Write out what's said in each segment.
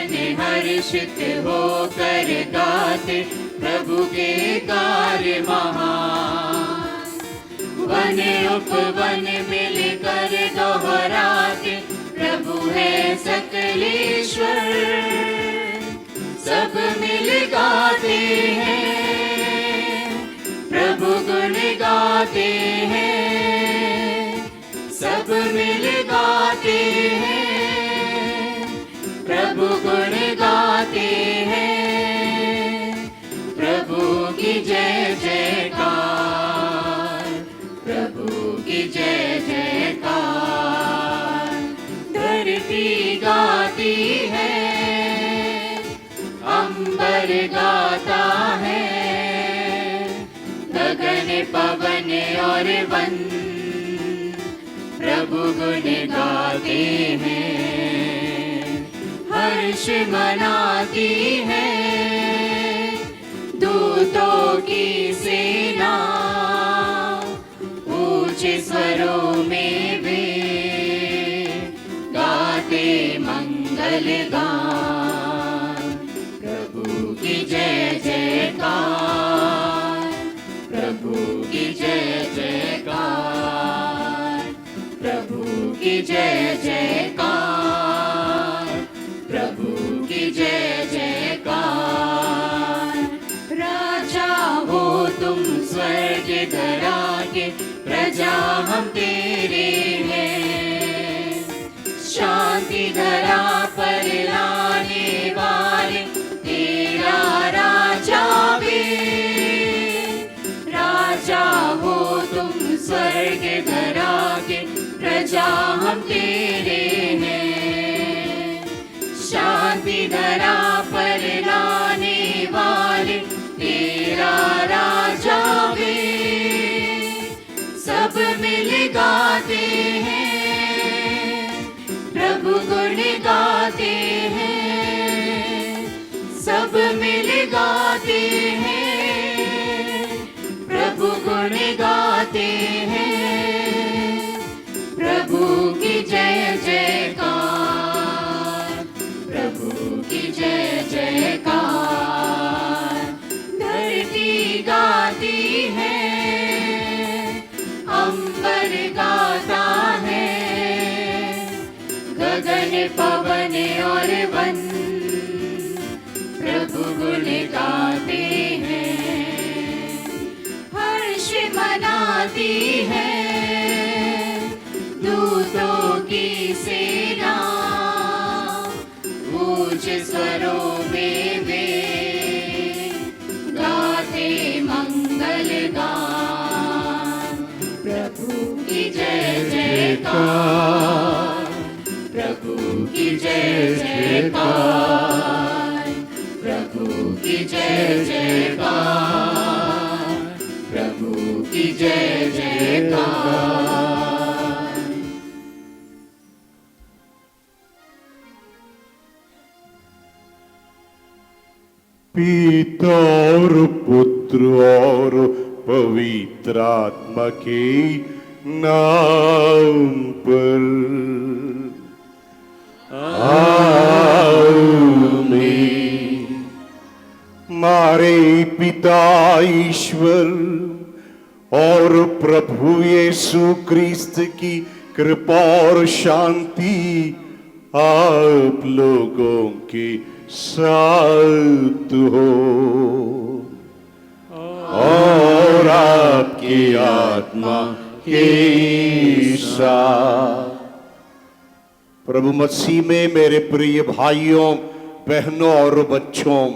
मन हर्षित होकर गाते प्रभु के कार्य महान। वन उपवन मिलकर दोहराते प्रभु है सकलेश्वर। सब मिल गाते हैं प्रभु गुण गाते हैं। सब मिल गाते हैं प्रभु गुण गाते हैं। प्रभु की जय जयकार, प्रभु की जय जयकार। धरती गाती है, अंबर गाता है, गगन पवन और वन प्रभु गुण गाते हैं। हर्ष मनाती है दूतों की सेना, ऊंचे स्वरों में वे गाते मंगल गान। प्रभु की जय जयकार, प्रभु की जय जयकार, प्रभु की जय जयकार, प्रभु की जय जयकार। राजा हो तुम स्वर्ग धरा के, प्रजा हम तेरे हैं। शांति धरा पर लाने वाले तेरा राजा वे। राजा हो तुम स्वर्ग धरा के, प्रजा हम तेरे हैं। शांति धरा पर लाने वाले तेरा राजा वे। सब मिल गाते हैं प्रभु गुण गाते हैं। सब मिल गाते हैं प्रभु गुण गाते हैं। प्रभु की जय जयकार, प्रभु की जय जयकार। धरती गाती है, अंबर गाता है, गगन पवन और वन प्रभु गुण गाते हैं। हर्ष मनाती है दूतों की सेना, ऊंचे स्वरों में वे गाते मंगल गान। प्रभु की जय जयकार, प्रभु की जय जयकार, प्रभु की जय जयकार, प्रभु की जय जयकार। पिता और पुत्र और पवित्र आत्मा के नाम पर आमीन। मारे पिता ईश्वर और प्रभु यीशु क्रिस्त की कृपा और शांति आप लोगों के साथ हो और आपकी आत्मा के साथ। प्रभु मसीह में मेरे प्रिय भाइयों बहनों और बच्चों,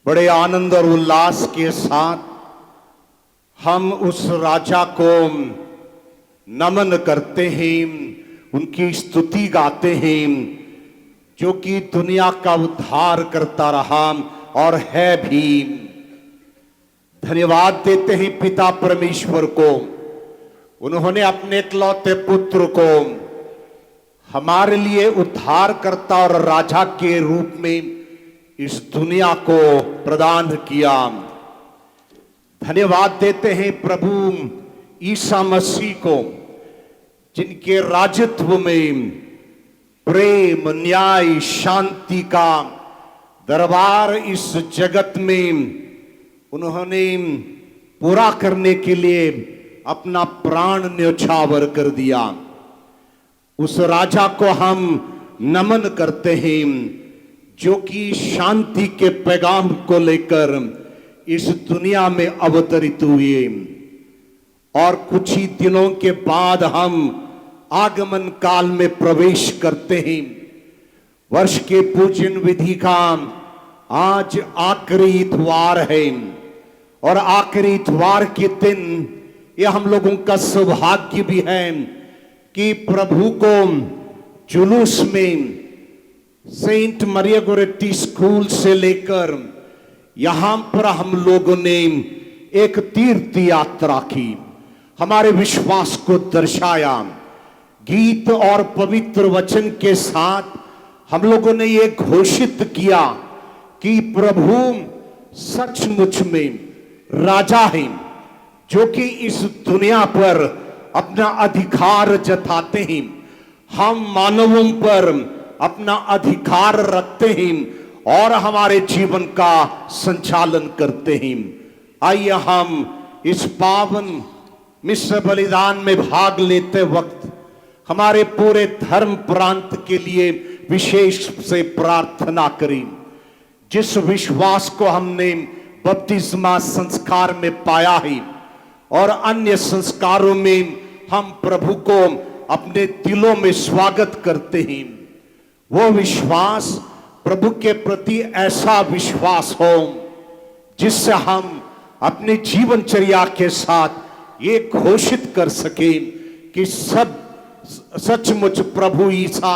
बड़े आनंद और उल्लास के साथ हम उस राजा को नमन करते हैं, उनकी स्तुति गाते हैं जो कि दुनिया का उद्धार करता रहा और है भी। धन्यवाद देते हैं पिता परमेश्वर को, उन्होंने अपने इकलौते पुत्र को हमारे लिए उद्धारकर्ता और राजा के रूप में इस दुनिया को प्रदान किया। धन्यवाद देते हैं प्रभु ईसा मसीह को, जिनके राजत्व में प्रेम, न्याय, शांति का दरबार इस जगत में उन्होंने पूरा करने के लिए अपना प्राण न्यौछावर कर दिया। उस राजा को हम नमन करते हैं जो कि शांति के पैगाम को लेकर इस दुनिया में अवतरित हुए। और कुछ ही दिनों के बाद हम आगमन काल में प्रवेश करते हैं। वर्ष के पूजन विधि का आज आखिरी इतवार है और आखिरी इतवार के दिन यह हम लोगों का सौभाग्य भी है कि प्रभु को जुलूस में सेंट मरिया गोरेटी स्कूल से लेकर यहां पर हम लोगों ने एक तीर्थ यात्रा की, हमारे विश्वास को दर्शाया। गीत और पवित्र वचन के साथ हम लोगों ने ये घोषित किया कि प्रभु सचमुच में राजा है जो कि इस दुनिया पर अपना अधिकार जताते हैं। हम मानवों पर अपना अधिकार रखते हैं और हमारे जीवन का संचालन करते हैं। आइए हम इस पावन मिस्र बलिदान में भाग लेते वक्त हमारे पूरे धर्म प्रांत के लिए विशेष से प्रार्थना करें। जिस विश्वास को हमने बपतिस्मा संस्कार में पाया है और अन्य संस्कारों में हम प्रभु को अपने दिलों में स्वागत करते हैं, वो विश्वास प्रभु के प्रति ऐसा विश्वास हो जिससे हम अपने जीवनचर्या के साथ ये घोषित कर सकें कि सब सचमुच प्रभु ईसा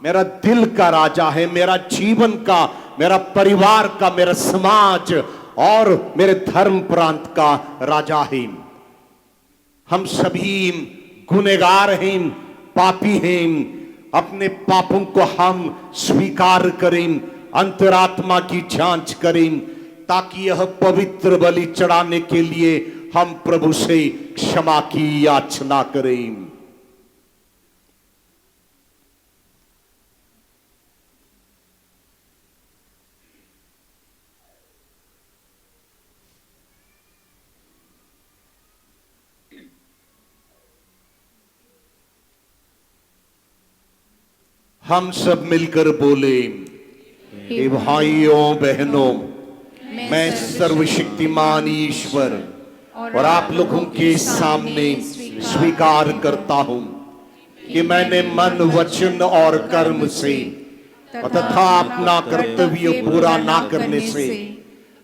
मेरा दिल का राजा है, मेरा जीवन का, मेरा परिवार का, मेरा समाज और मेरे धर्म प्रांत का राजा है। हम सभी गुनहगार हैं, पापी हैं। अपने पापों को हम स्वीकार करें, अंतरात्मा की जांच करें ताकि यह पवित्र बलि चढ़ाने के लिए हम प्रभु से क्षमा की याचना करें। हम सब मिलकर बोले, हे भाइयों बहनों, मैं सर्वशक्तिमान ईश्वर और आप लोगों के सामने स्वीकार करता हूं कि मैंने मन, वचन और कर्म से तथा अपना कर्तव्य पूरा ना करने से,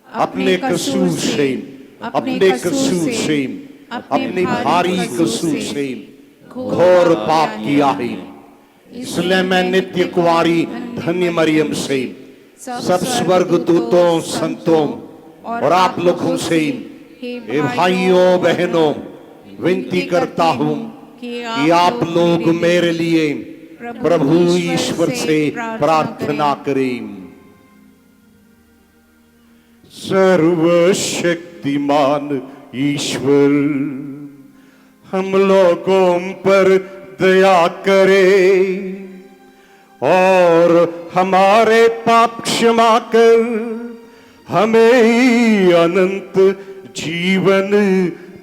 अपने कसूर से, अपने भारी कसूर से घोर पाप किया है। इसलिए मैं नित्य कुंवारी धन्य मरियम से, सब स्वर्ग दूतों, संतों और आप लोगों से, हे भाइयों बहनों, विनती करता हूं कि आप लोग मेरे लिए प्रभु ईश्वर से प्रार्थना करें। सर्वशक्तिमान ईश्वर हम लोगों पर दया करे और हमारे पाप क्षमा कर हमें अनंत जीवन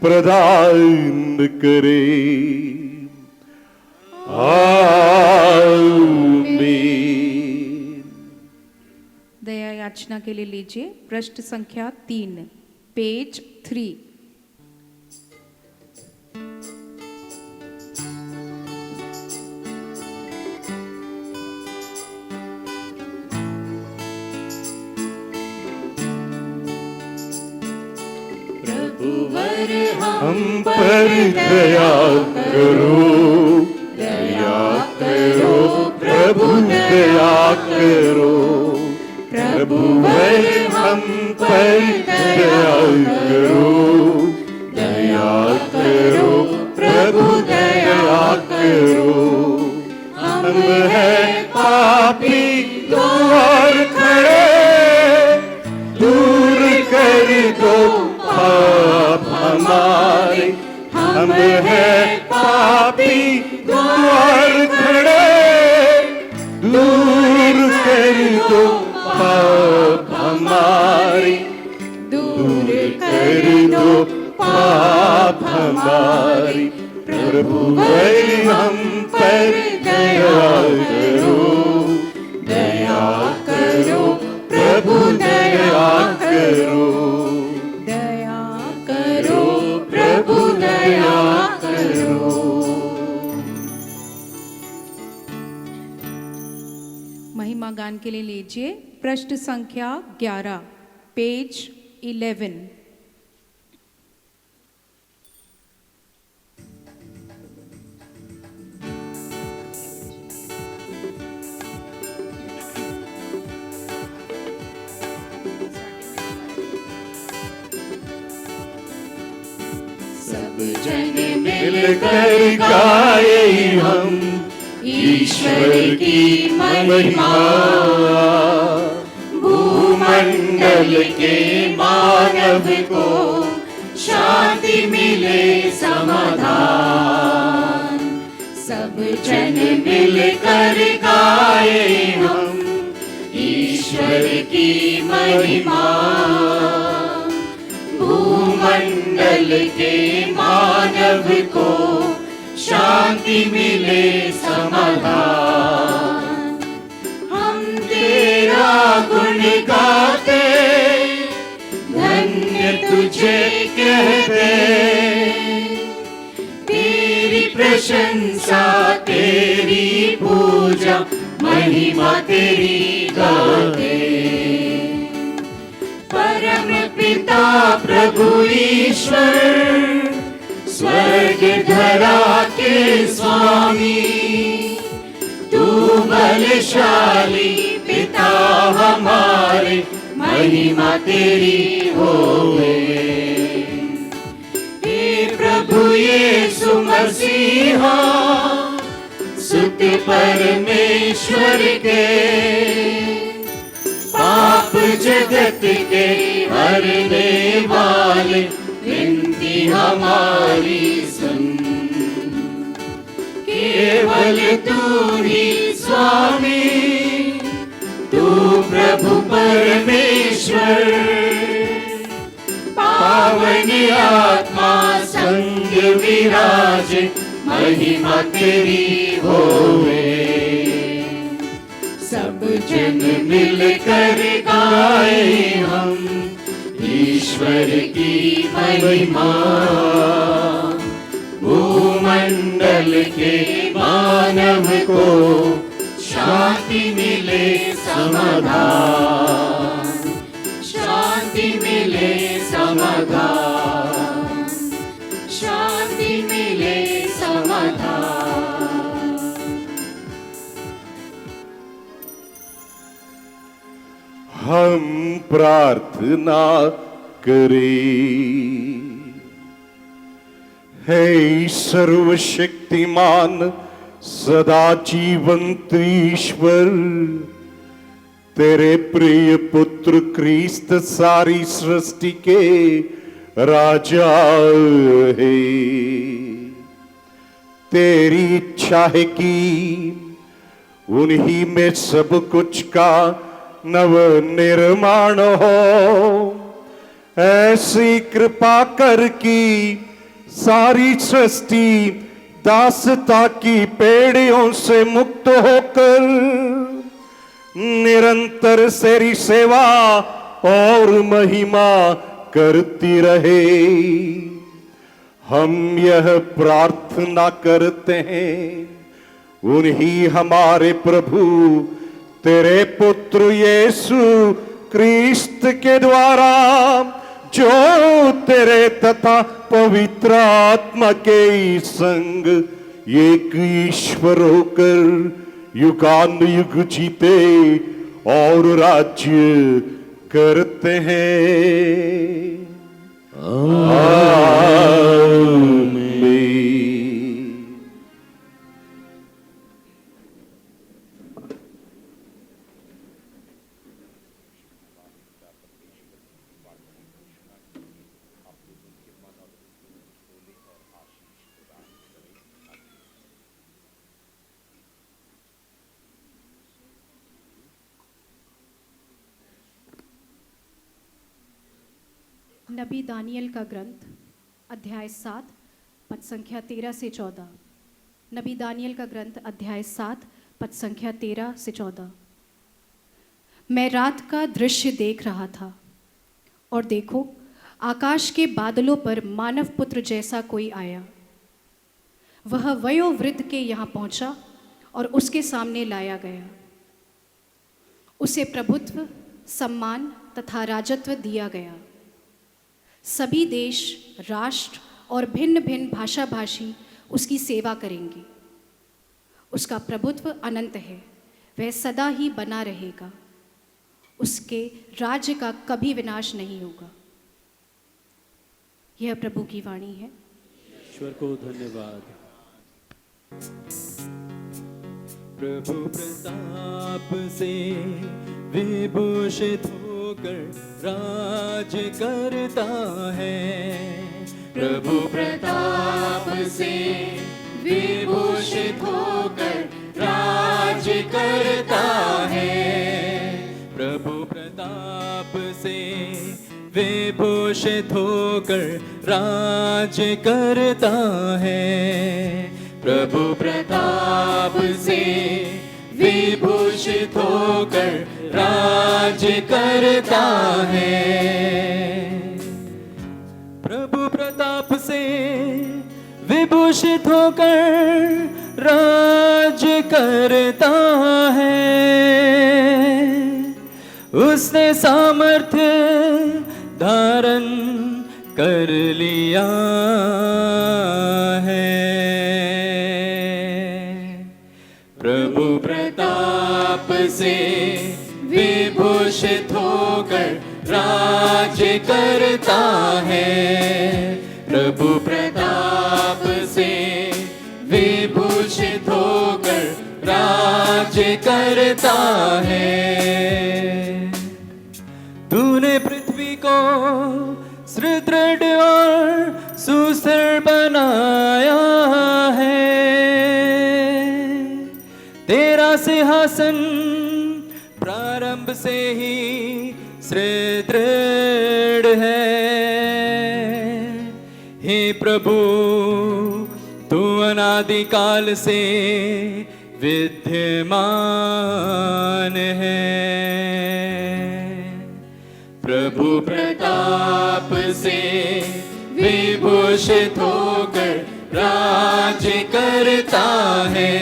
प्रदान करे। आमीन। दया याचना के लिए लीजिए पृष्ठ संख्या 3, पेज 3। प्रभुवर हम पर दया करो, दया करो प्रभु, दया करो। प्रभुवर हम पर दया करो, दया करो प्रभु, दया करो। हम हैं पापी द्वार खड़े, दूर कर दो पाप हमारे। हम हैं पापी द्वार खड़े, कर दो पाप हमारे, दूर कर दो पाप हमारे। प्रभु वही हम पर दया करो, दया करो प्रभु दया करो, दया करो प्रभु दया करो। महिमा गान के लिए लीजिए पृष्ठ संख्या 11, पेज 11। सब जन मिलकर गाए हम ईश्वर की महिमा, भूमंडल के मानव को शांति मिले समाधान। सब जन मिलकर गाए हम ईश्वर की महिमा, भूमंडल के मानव को शांति मिले समाधान। हम तेरा गुण गाते, धन्य तुझे कहते, तेरी प्रशंसा तेरी पूजा महिमा तेरी गाते। परम पिता प्रभु ईश्वर, स्वर्ग धरा के स्वामी, तू बलशाली पिता हमारे, महिमा तेरी होवे। हे प्रभु यीशु मसीहा, सुत परमेश्वर के, पाप जगत के हरने वाले, विनती हमारी सुन। केवल तू ही स्वामी, तू प्रभु परमेश्वर, पावन आत्मा संग विराज, महिमा तेरी होवे। सब जन मिलकर गाए हम ईश्वर की महिमा, भूमंडल के मानव को शांति मिले समाधान, शांति मिले समाधान, शांति मिले समाधान। हम प्रार्थना करें। हे सर्वशक्तिमान सदा जीवंत ईश्वर, तेरे प्रिय पुत्र क्रिस्त सारी सृष्टि के राजा है। तेरी इच्छा है कि उन्हीं में सब कुछ का नव निर्माण हो। ऐसी कृपा कर की सारी सृष्टि दासता की पेड़ियों से मुक्त होकर निरंतर तेरी सेवा और महिमा करती रहे। हम यह प्रार्थना करते हैं उन्हीं हमारे प्रभु तेरे पुत्र यीशु क्रिस्त के द्वारा, जो तेरे तथा पवित्र आत्मा के संग एक ईश्वर होकर युगानुयुग जीते और राज्य करते हैं। आमीन। नबी दानियल का ग्रंथ अध्याय 7 पद संख्या 13 से 14। नबी दानियल का ग्रंथ अध्याय 7 पद संख्या 13 से 14। मैं रात का दृश्य देख रहा था और देखो आकाश के बादलों पर मानव पुत्र जैसा कोई आया। वह वयोवृद्ध के यहाँ पहुँचा और उसके सामने लाया गया। उसे प्रभुत्व, सम्मान तथा राजत्व दिया गया। सभी देश, राष्ट्र और भिन्न भिन्न भाषा भाषी उसकी सेवा करेंगे। उसका प्रभुत्व अनंत है, वह सदा ही बना रहेगा। उसके राज्य का कभी विनाश नहीं होगा। यह प्रभु की वाणी है। ईश्वर को धन्यवाद। प्रभु प्रताप से विभूषित होकर राज करता है। प्रभु प्रताप से विभूषित होकर राज करता है। प्रभु प्रताप से विभूषित होकर राज करता है। प्रभु प्रताप से विभूषित होकर राज करता है। प्रभु प्रताप से विभूषित होकर राज करता है। उसने सामर्थ्य धारण कर लिया है। प्रभु प्रताप से विभूषित होकर राज करता है। प्रभु प्रताप से विभूषित होकर राज करता है। तूने पृथ्वी को सुदृढ़ और सुस्थिर बनाया है। तेरा सिंहासन प्रारंभ से ही सुदृढ़ है। हे प्रभु, तू अनादिकाल से विद्यमान है। प्रभु प्रताप से विभूषित होकर राज करता है।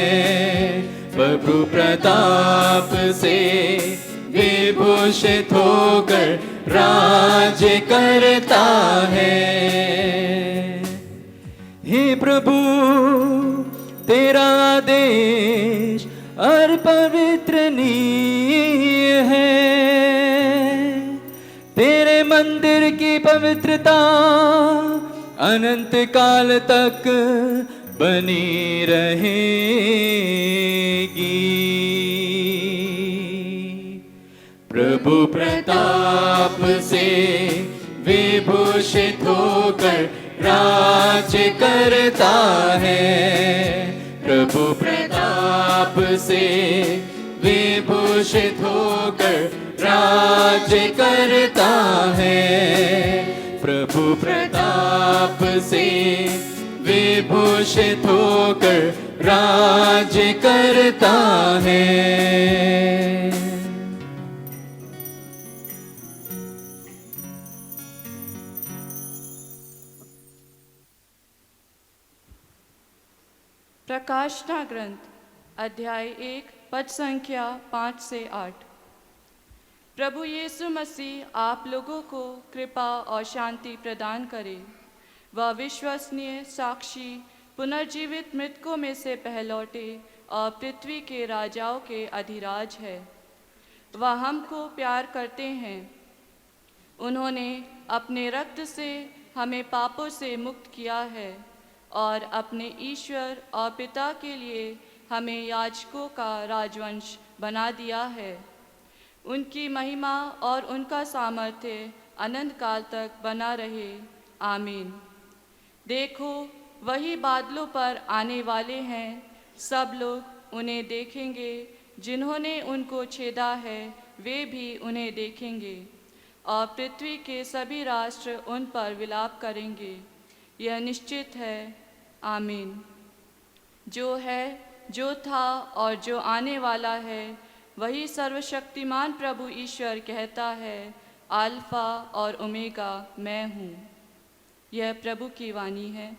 प्रभु प्रताप से विभूषित होकर राज करता है। हे प्रभु, तेरा आदेश और पवित्रनीय है। तेरे मंदिर की पवित्रता अनंत काल तक बनी रहेगी। प्रभु प्रताप से विभूषित होकर राज करता है। प्रभु प्रताप से विभूषित होकर राज करता है। प्रभु प्रताप से विभूषित होकर राज करता है। प्रकाशना ग्रंथ अध्याय 1 पद संख्या 5 से 8। प्रभु यीशु मसीह आप लोगों को कृपा और शांति प्रदान करे। वह विश्वसनीय, साक्षी, पुनर्जीवित मृतकों में से पहलौटे और पृथ्वी के राजाओं के अधिराज है। वह हमको प्यार करते हैं। उन्होंने अपने रक्त से हमें पापों से मुक्त किया है और अपने ईश्वर और पिता के लिए हमें याजकों का राजवंश बना दिया है। उनकी महिमा और उनका सामर्थ्य अनंत काल तक बना रहे। आमीन। देखो, वही बादलों पर आने वाले हैं। सब लोग उन्हें देखेंगे। जिन्होंने उनको छेदा है वे भी उन्हें देखेंगे और पृथ्वी के सभी राष्ट्र उन पर विलाप करेंगे। यह निश्चित है। आमीन। जो है, जो था और जो आने वाला है, वही सर्वशक्तिमान प्रभु ईश्वर कहता है, अल्फा और ओमेगा मैं हूँ। यह प्रभु की वाणी है।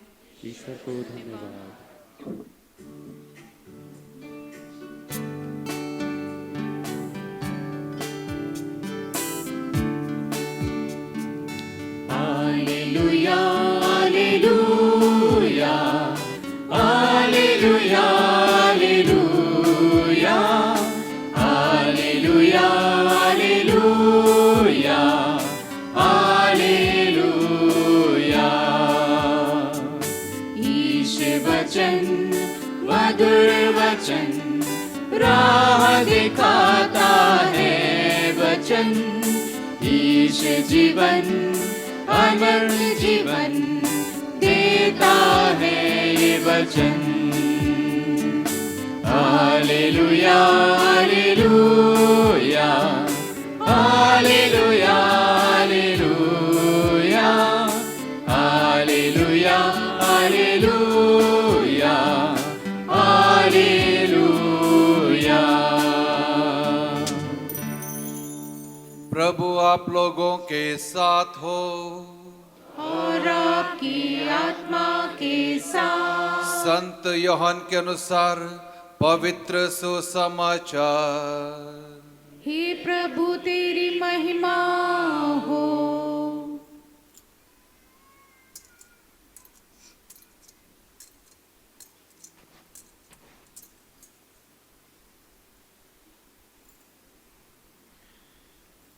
ईश्वर को धन्यवाद। Hallelujah hallelujah hallelujah hallelujah hallelujah hallelujah. ईश वचन मधुर वचन राह दिखाता है वचन। ईश जीवन अनंत जीवन देता है ये वचन। Hallelujah hallelujah hallelujah hallelujah hallelujah hallelujah. प्रभु आप लोगों के साथ हो और आपकी आत्मा के साथ। संत यूहन्ना के अनुसार पवित्र सुसमाचार। हे प्रभु तेरी महिमा हो।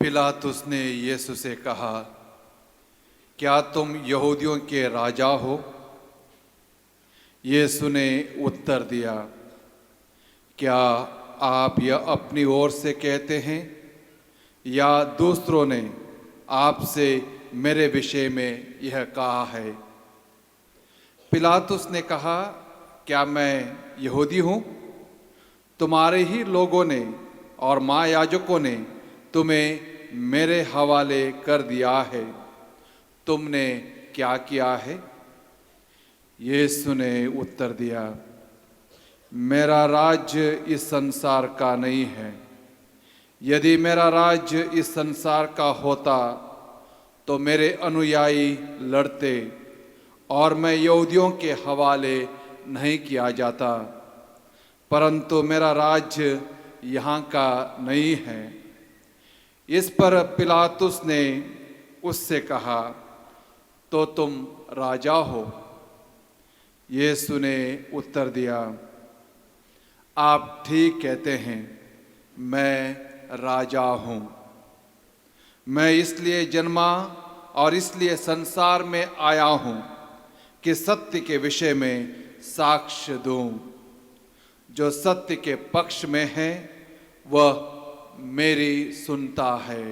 पिलातुस ने यीशु से कहा, क्या तुम यहूदियों के राजा हो? यीशु ने उत्तर दिया, क्या आप यह अपनी ओर से कहते हैं या दूसरों ने आपसे मेरे विषय में यह कहा है? पिलातुस ने कहा, क्या मैं यहूदी हूँ? तुम्हारे ही लोगों ने और महायाजकों ने तुम्हें मेरे हवाले कर दिया है। तुमने क्या किया है? यीशु ने उत्तर दिया, मेरा राज्य इस संसार का नहीं है। यदि मेरा राज्य इस संसार का होता तो मेरे अनुयायी लड़ते और मैं यहूदियों के हवाले नहीं किया जाता, परंतु मेरा राज्य यहाँ का नहीं है। इस पर पिलातुस ने उससे कहा, तो तुम राजा हो? यीशु ने उत्तर दिया, आप ठीक कहते हैं, मैं राजा हूँ। मैं इसलिए जन्मा और इसलिए संसार में आया हूँ कि सत्य के विषय में साक्ष्य दूँ। जो सत्य के पक्ष में है वह मेरी सुनता है।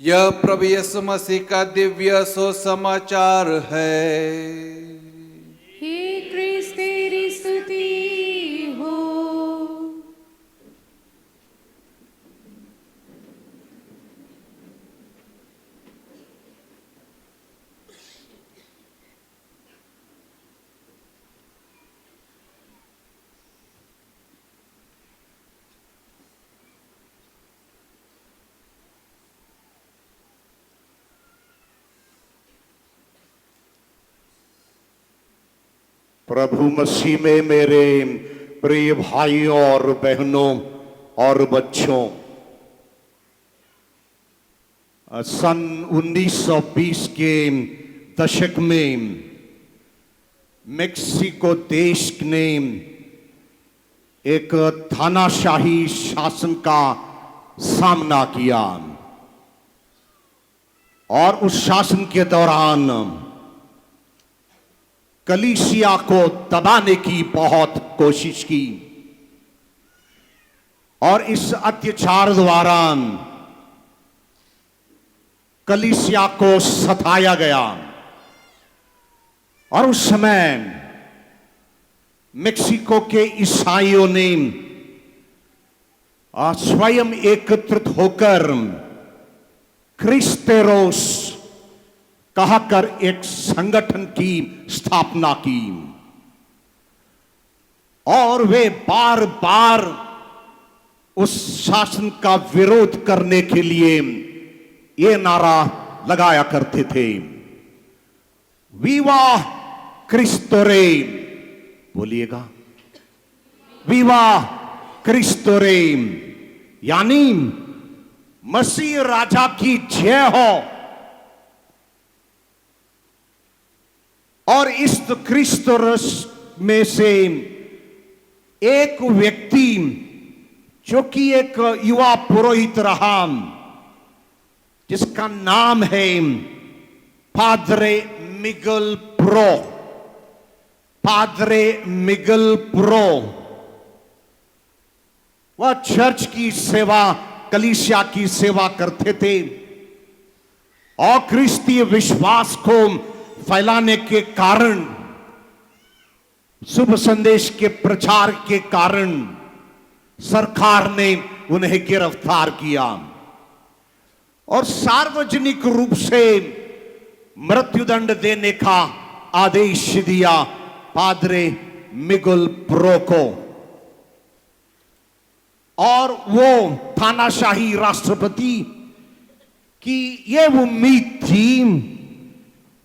यह प्रभु यीशु मसीह का दिव्य सुसमाचार है। हे क्रिस्त तेरी स्तुति हो। प्रभु मसीह में मेरे प्रिय भाइयों और बहनों और बच्चों, सन 1920 के दशक में मेक्सिको देश ने एक तानाशाही शासन का सामना किया और उस शासन के दौरान कलीसिया को दबाने की बहुत कोशिश की और इस अत्याचार द्वारा कलीसिया को सताया गया। और उस समय मेक्सिको के ईसाइयों ने स्वयं एकत्रित होकर क्रिस्तेरोस कहकर एक संगठन की स्थापना की और वे बार बार उस शासन का विरोध करने के लिए ये नारा लगाया करते थे, विवा क्रिस्टोरे। बोलिएगा, विवा क्रिस्टोरे, यानी मसीह राजा की जय हो। और इस क्रिस्टोरस में से एक व्यक्ति जो कि एक युवा पुरोहित रहा, जिसका नाम है पादरे मिगल प्रो। पादरे मिगल प्रो वह चर्च की सेवा, कलीसिया की सेवा करते थे और क्रिस्तीय विश्वास को फैलाने के कारण, शुभ संदेश के प्रचार के कारण सरकार ने उन्हें गिरफ्तार किया और सार्वजनिक रूप से मृत्युदंड देने का आदेश दिया पादरे मिगुल प्रो को। और वो तानाशाही राष्ट्रपति की ये उम्मीद थी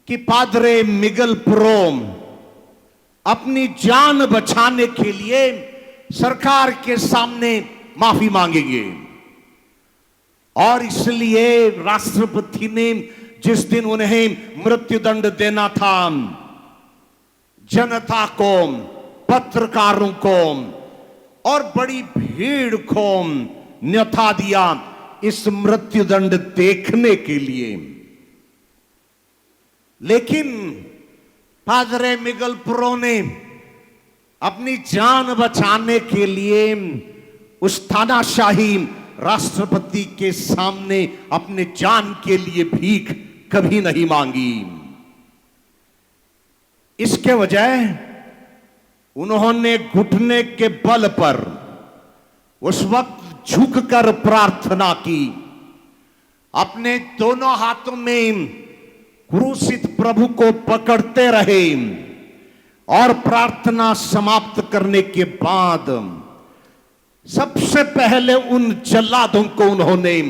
कि पादरे मिगल प्रो अपनी जान बचाने के लिए सरकार के सामने माफी मांगेंगे और इसलिए राष्ट्रपति ने जिस दिन उन्हें मृत्युदंड देना था, जनता को, पत्रकारों को और बड़ी भीड़ को न्योता दिया इस मृत्युदंड देखने के लिए। लेकिन पादरे मिगल प्रो ने अपनी जान बचाने के लिए उस तानाशाही राष्ट्रपति के सामने अपने जान के लिए भीख कभी नहीं मांगी। इसके बजाय उन्होंने घुटने के बल पर उस वक्त झुककर प्रार्थना की, अपने दोनों हाथों में क्रूसित प्रभु को पकड़ते रहे और प्रार्थना समाप्त करने के बाद सबसे पहले उन जल्लादों को उन्होंने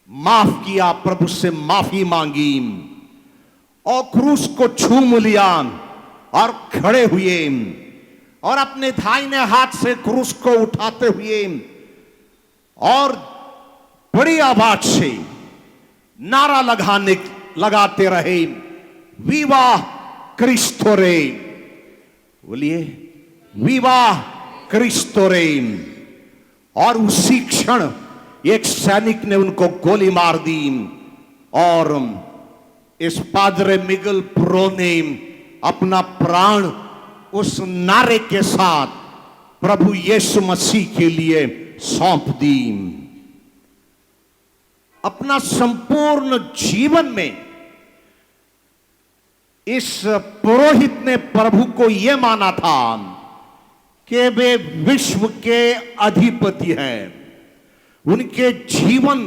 माफ किया, प्रभु से माफी मांगी और क्रूस को छूम लिया और खड़े हुए और अपने दाहिने हाथ से क्रूस को उठाते हुए और बड़ी आवाज से नारा लगाते रहे, विवा क्रिस्टोरे। बोलिए, विवा क्रिस्टोरे। और उसी क्षण एक सैनिक ने उनको गोली मार दी और इस पादरे मिगल प्रो ने अपना प्राण उस नारे के साथ प्रभु यीशु मसीह के लिए सौंप दी। अपना संपूर्ण जीवन में इस पुरोहित ने प्रभु को यह माना था कि वे विश्व के अधिपति हैं। उनके जीवन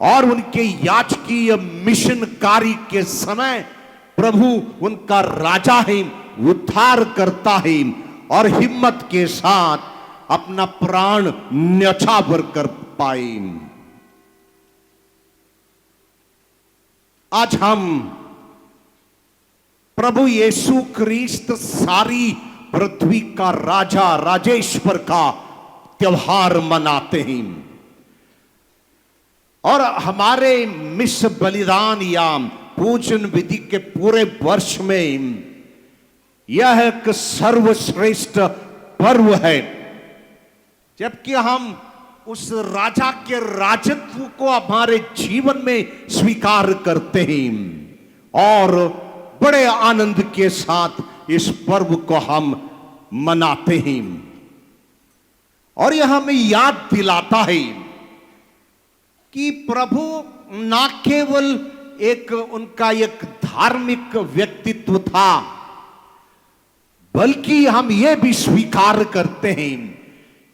और उनके याजकीय मिशन कार्य के समय प्रभु उनका राजा है, उद्धार करता है और हिम्मत के साथ अपना प्राण न्यौछावर कर पाए। आज हम प्रभु यीशु क्रिस्त सारी पृथ्वी का राजा, राजेश्वर का त्योहार मनाते हैं और हमारे मिस बलिदान या पूजन विधि के पूरे वर्ष में यह एक सर्वश्रेष्ठ पर्व है, जबकि हम उस राजा के राजत्व को हमारे जीवन में स्वीकार करते हैं और बड़े आनंद के साथ इस पर्व को हम मनाते हैं। और यह हमें याद दिलाता है कि प्रभु ना केवल उनका एक धार्मिक व्यक्तित्व था, बल्कि हम यह भी स्वीकार करते हैं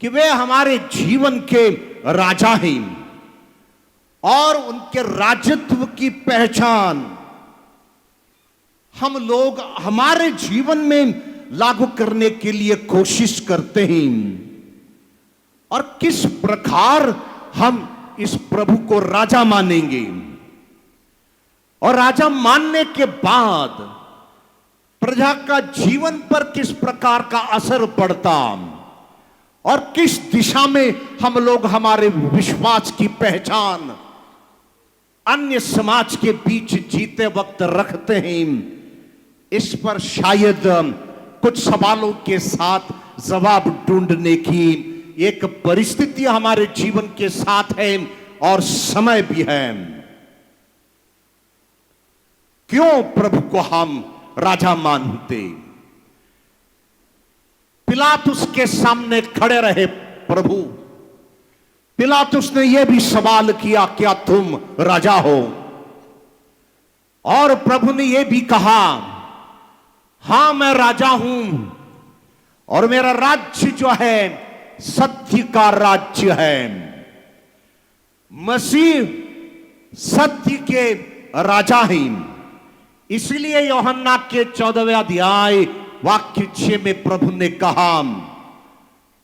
कि वे हमारे जीवन के राजा हैं और उनके राजत्व की पहचान हम लोग हमारे जीवन में लागू करने के लिए कोशिश करते हैं। और किस प्रकार हम इस प्रभु को राजा मानेंगे और राजा मानने के बाद प्रजा का जीवन पर किस प्रकार का असर पड़ता और किस दिशा में हम लोग हमारे विश्वास की पहचान अन्य समाज के बीच जीते वक्त रखते हैं, इस पर शायद कुछ सवालों के साथ जवाब ढूंढने की एक परिस्थिति हमारे जीवन के साथ है और समय भी है। क्यों प्रभु को हम राजा मानते? पिलातुस के सामने खड़े रहे प्रभु। पिलातुस ने यह भी सवाल किया, क्या तुम राजा हो? और प्रभु ने यह भी कहा, हां मैं राजा हूं और मेरा राज्य जो है सत्य का राज्य है। मसीह सत्य के राजा हैं। इसलिए यूहन्ना के 14वें अध्याय वाक्य 6 में प्रभु ने कहा,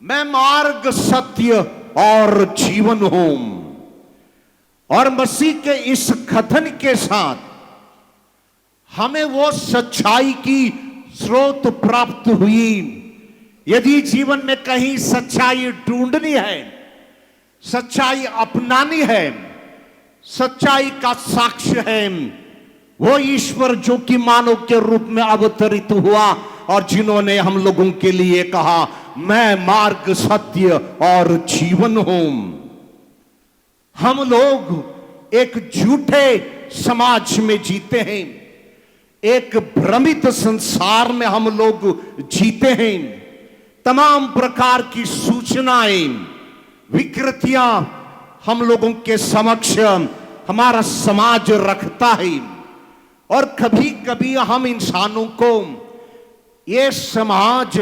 मैं मार्ग सत्य और जीवन हूं। और मसीह के इस कथन के साथ हमें वो सच्चाई की स्रोत प्राप्त हुई। यदि जीवन में कहीं सच्चाई ढूंढनी है, सच्चाई अपनानी है, सच्चाई का साक्ष्य है, वो ईश्वर जो कि मानव के रूप में अवतरित हुआ और जिन्होंने हम लोगों के लिए कहा, मैं मार्ग सत्य और जीवन हूं। हम लोग एक झूठे समाज में जीते हैं, एक भ्रमित संसार में हम लोग जीते हैं। तमाम प्रकार की सूचनाएं, विकृतियां हम लोगों के समक्ष हमारा समाज रखता है और कभी कभी हम इंसानों को ये समाज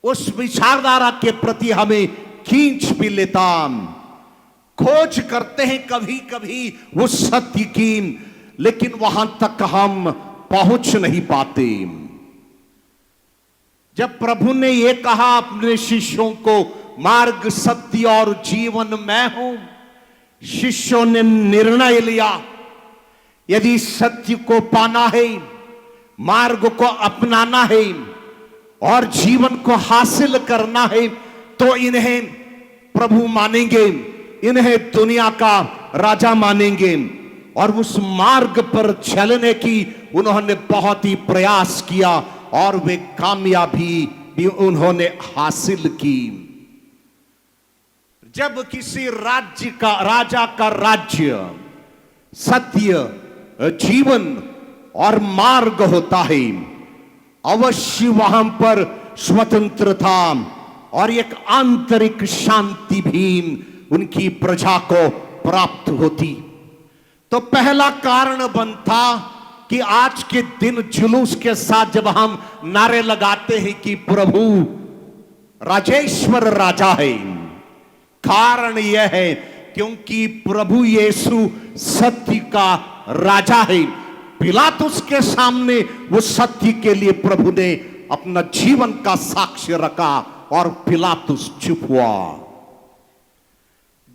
उस विचारधारा के प्रति हमें खींच भी लेता। खोज करते हैं कभी कभी उस सत्य की, लेकिन वहां तक हम पहुंच नहीं पाते। जब प्रभु ने यह कहा अपने शिष्यों को, मार्ग सत्य और जीवन मैं हूं, शिष्यों ने निर्णय लिया, यदि सत्य को पाना है, मार्ग को अपनाना है और जीवन को हासिल करना है, तो इन्हें प्रभु मानेंगे, इन्हें दुनिया का राजा मानेंगे। और उस मार्ग पर चलने की उन्होंने बहुत ही प्रयास किया और वे कामयाबी भी उन्होंने हासिल की। जब किसी राज्य का राजा का राज्य सत्य, जीवन और मार्ग होता है, अवश्य वहां पर स्वतंत्रता और एक आंतरिक शांति भी उनकी प्रजा को प्राप्त होती। तो पहला कारण बनता कि आज के दिन जुलूस के साथ जब हम नारे लगाते हैं कि प्रभु राजेश्वर राजा है, कारण यह है क्योंकि प्रभु यीशु सत्य का राजा है। पिलातुस के सामने वो सत्य के लिए प्रभु ने अपना जीवन का साक्ष्य रखा और पिलातुस चुप हुआ।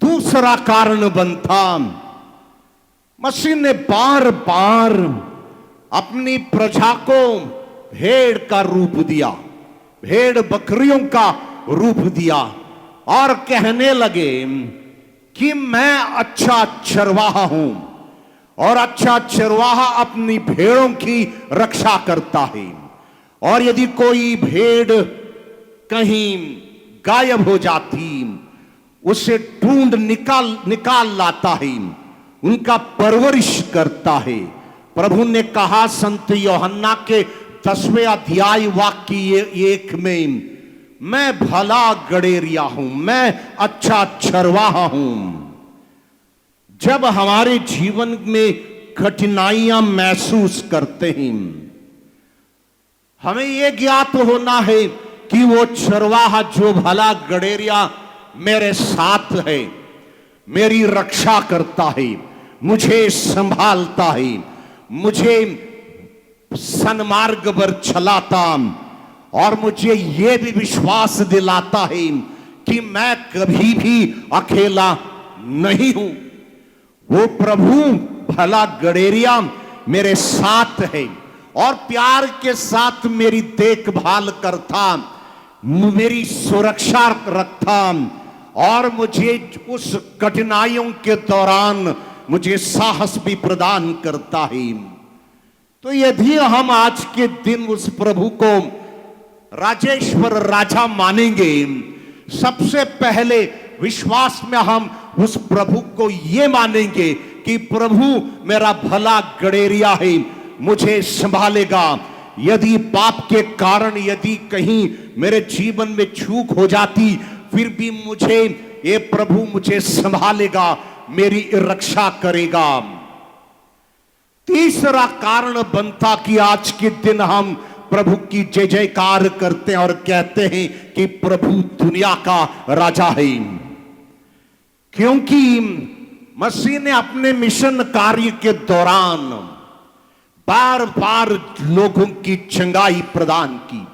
दूसरा कारण बनता, मसीह ने बार बार अपनी प्रजा को भेड़ का रूप दिया, भेड़ बकरियों का रूप दिया और कहने लगे कि मैं अच्छा चरवाहा हूं और अच्छा चरवाहा अपनी भेड़ों की रक्षा करता है। और यदि कोई भेड़ कहीं गायब हो जाती, उसे ढूंढ निकाल लाता है, उनका परवरिश करता है। प्रभु ने कहा संत यूहन्ना के 10वें अध्याय वाक्य 1 में, मैं भला गड़ेरिया हूं, मैं अच्छा चरवाहा हूं। जब हमारे जीवन में कठिनाइयां महसूस करते हैं, हमें यह ज्ञात होना है कि वो चरवाहा जो भला गडेरिया मेरे साथ है, मेरी रक्षा करता है, मुझे संभालता है, मुझे सन्मार्ग पर चलाता और मुझे ये भी विश्वास दिलाता है कि मैं कभी भी अकेला नहीं हूं। वो प्रभु भला गडेरिया मेरे साथ है और प्यार के साथ मेरी देखभाल करता, मेरी सुरक्षा रखता और मुझे उस कठिनाइयों के दौरान मुझे साहस भी प्रदान करता है। तो यदि हम आज के दिन उस प्रभु को राजेश्वर राजा मानेंगे, सबसे पहले विश्वास में हम उस प्रभु को ये मानेंगे कि प्रभु मेरा भला गडेरिया है, मुझे संभालेगा। यदि पाप के कारण यदि कहीं मेरे जीवन में चूक हो जाती, फिर भी मुझे ये प्रभु मुझे संभालेगा, मेरी रक्षा करेगा। तीसरा कारण बनता कि आज के दिन हम प्रभु की जय जयकार करते हैं और कहते हैं कि प्रभु दुनिया का राजा है, क्योंकि मसीह ने अपने मिशन कार्य के दौरान बार बार लोगों की चंगाई प्रदान की,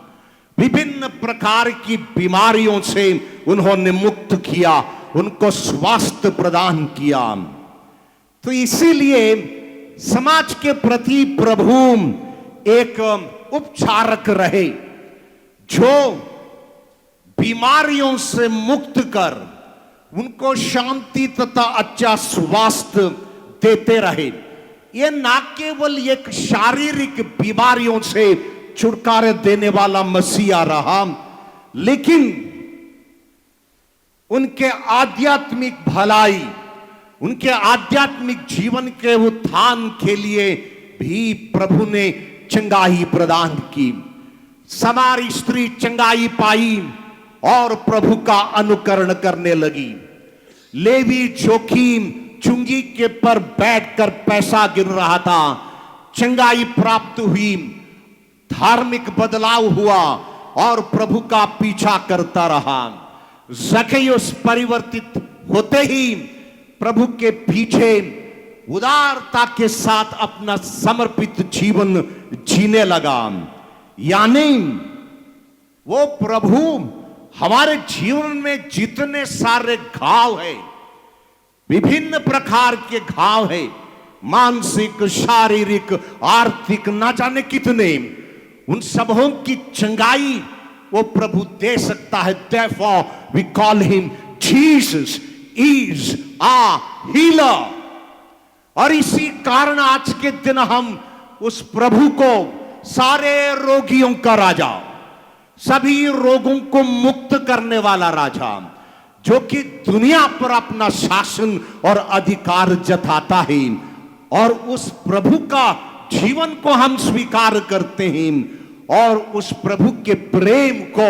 विभिन्न प्रकार की बीमारियों से उन्होंने मुक्त किया, उनको स्वास्थ्य प्रदान किया। तो इसीलिए समाज के प्रति प्रभु एक उपचारक रहे, जो बीमारियों से मुक्त कर उनको शांति तथा अच्छा स्वास्थ्य देते रहे। ये ना केवल एक शारीरिक बीमारियों से छुटकारे देने वाला मसीहा रहा, लेकिन उनके आध्यात्मिक भलाई, उनके आध्यात्मिक जीवन के उत्थान के लिए भी प्रभु ने चंगाई प्रदान की। समारी स्त्री चंगाई पाई और प्रभु का अनुकरण करने लगी। लेवी जोखिम चुंगी के पर बैठकर पैसा गिन रहा था, चंगाई प्राप्त हुई, धार्मिक बदलाव हुआ और प्रभु का पीछा करता रहा। ज़क्कैयुस परिवर्तित होते ही प्रभु के पीछे उदारता के साथ अपना समर्पित जीवन जीने लगा। यानी वो प्रभु हमारे जीवन में जितने सारे घाव है, विभिन्न प्रकार के घाव है, मानसिक, शारीरिक, आर्थिक, ना जाने कितने, उन सबों की चंगाई वो प्रभु दे सकता है। Therefore we call him Jesus is a healer। और इसी कारण आज के दिन हम उस प्रभु को सारे रोगियों का राजा, सभी रोगों को मुक्त करने वाला राजा, जो कि दुनिया पर अपना शासन और अधिकार जताता है, और उस प्रभु का जीवन को हम स्वीकार करते हैं और उस प्रभु के प्रेम को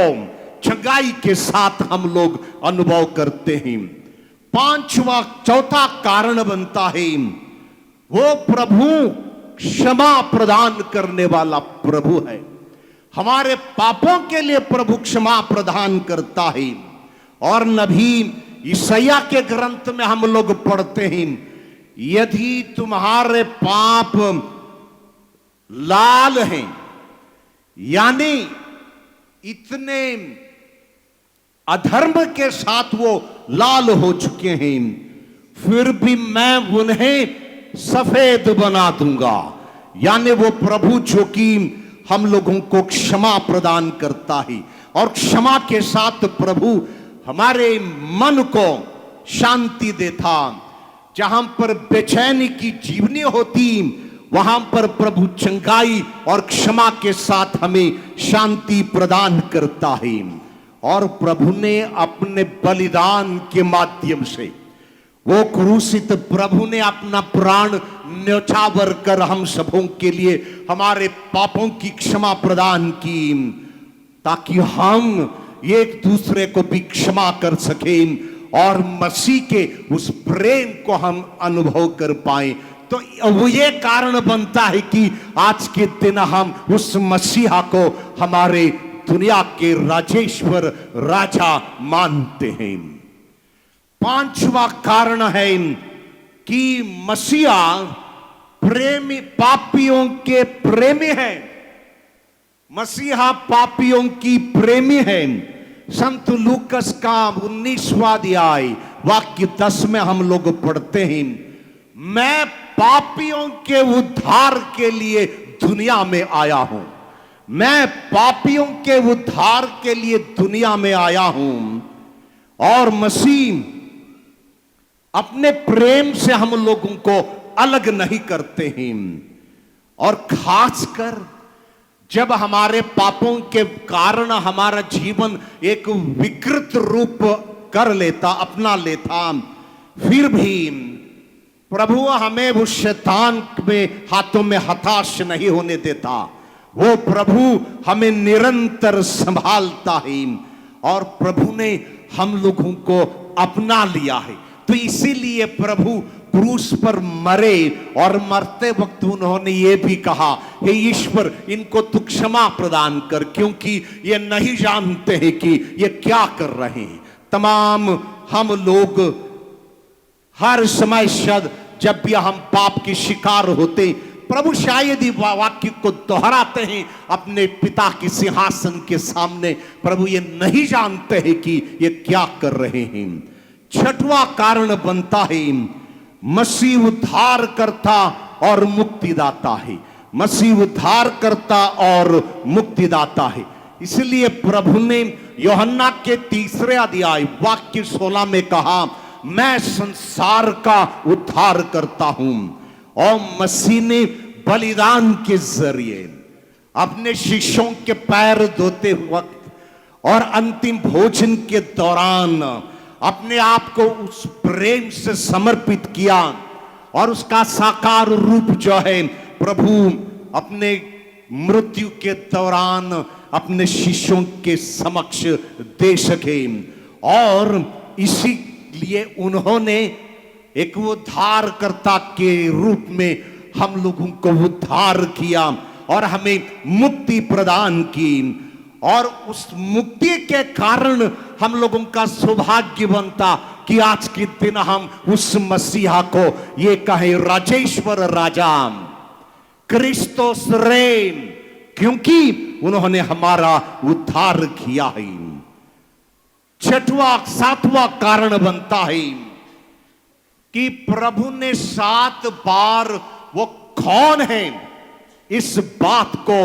चंगाई के साथ हम लोग अनुभव करते हैं। चौथा कारण बनता है, वो प्रभु क्षमा प्रदान करने वाला प्रभु है। हमारे पापों के लिए प्रभु क्षमा प्रदान करता है। और नबी ईसाया के ग्रंथ में हम लोग पढ़ते हैं, यदि तुम्हारे पाप लाल हैं, यानी इतने अधर्म के साथ वो लाल हो चुके हैं, फिर भी मैं उन्हें सफेद बना दूंगा। यानी वो प्रभु जो कि हम लोगों को क्षमा प्रदान करता है, और क्षमा के साथ प्रभु हमारे मन को शांति देता। जहां पर बेचैनी की जीवनी होती, वहां पर प्रभु चंगाई और क्षमा के साथ हमें शांति प्रदान करता है। और प्रभु ने अपने बलिदान के माध्यम से, वो क्रूसित प्रभु ने अपना प्राण न्यौछावर कर हम सबों के लिए हमारे पापों की क्षमा प्रदान की, ताकि हम एक दूसरे को भी क्षमा कर सकें और मसीह के उस प्रेम को हम अनुभव कर पाए। तो वो ये कारण बनता है कि आज के दिन हम उस मसीहा को हमारे दुनिया के राजेश्वर राजा मानते हैं। पांचवा कारण है कि मसीहा प्रेमी, पापियों के प्रेमी है। मसीहा पापियों की प्रेमी है। संत लूकस का 19वां अध्याय वाक्य 10 में हम लोग पढ़ते हैं, मैं पापियों के उद्धार के लिए दुनिया में आया हूं। मैं पापियों के उद्धार के लिए दुनिया में आया हूं। और मसीह अपने प्रेम से हम लोगों को अलग नहीं करते हैं। और खासकर जब हमारे पापों के कारण हमारा जीवन एक विकृत रूप कर लेता, अपना लेता, फिर भी प्रभु हमें उस शैतान में हाथों में हताश नहीं होने देता। वो प्रभु हमें निरंतर संभालता है और प्रभु ने हम लोगों को अपना लिया है। तो इसीलिए प्रभु क्रूस पर मरे और मरते वक्त उन्होंने ये भी कहा, हे ईश्वर इनको तू क्षमा प्रदान कर, क्योंकि ये नहीं जानते हैं कि ये क्या कर रहे हैं। तमाम हम लोग हर समय शायद जब भी हम पाप के शिकार होते, प्रभु शायद ही वाक्य को दोहराते हैं अपने पिता के सिंहासन के सामने, प्रभु ये नहीं जानते हैं कि ये क्या कर रहे हैं। छठवां कारण बनता है, मसीह उद्धार करता और मुक्तिदाता है। मसीह उद्धार करता और मुक्तिदाता है। इसलिए प्रभु ने यूहन्ना के 3 अध्याय वाक्य 16 में कहा, मैं संसार का उद्धार करता हूं। और मसीह ने बलिदान के जरिए अपने शिष्यों के पैर धोते वक्त और अंतिम भोजन के दौरान अपने आप को उस प्रेम से समर्पित किया और उसका साकार रूप जो है प्रभु अपने मृत्यु के दौरान अपने शिष्यों के समक्ष दे सके। और इसीलिए उन्होंने एक उद्धारकर्ता के रूप में हम लोगों को उद्धार किया और हमें मुक्ति प्रदान की। और उस मुक्ति के कारण हम लोगों का सौभाग्य बनता कि आज के दिन हम उस मसीहा को ये कहें, राजेश्वर राजा क्रिस्तोस रेन, क्योंकि उन्होंने हमारा उद्धार किया है। छठवां, सातवां कारण बनता है कि प्रभु ने 7 बार वो कौन है इस बात को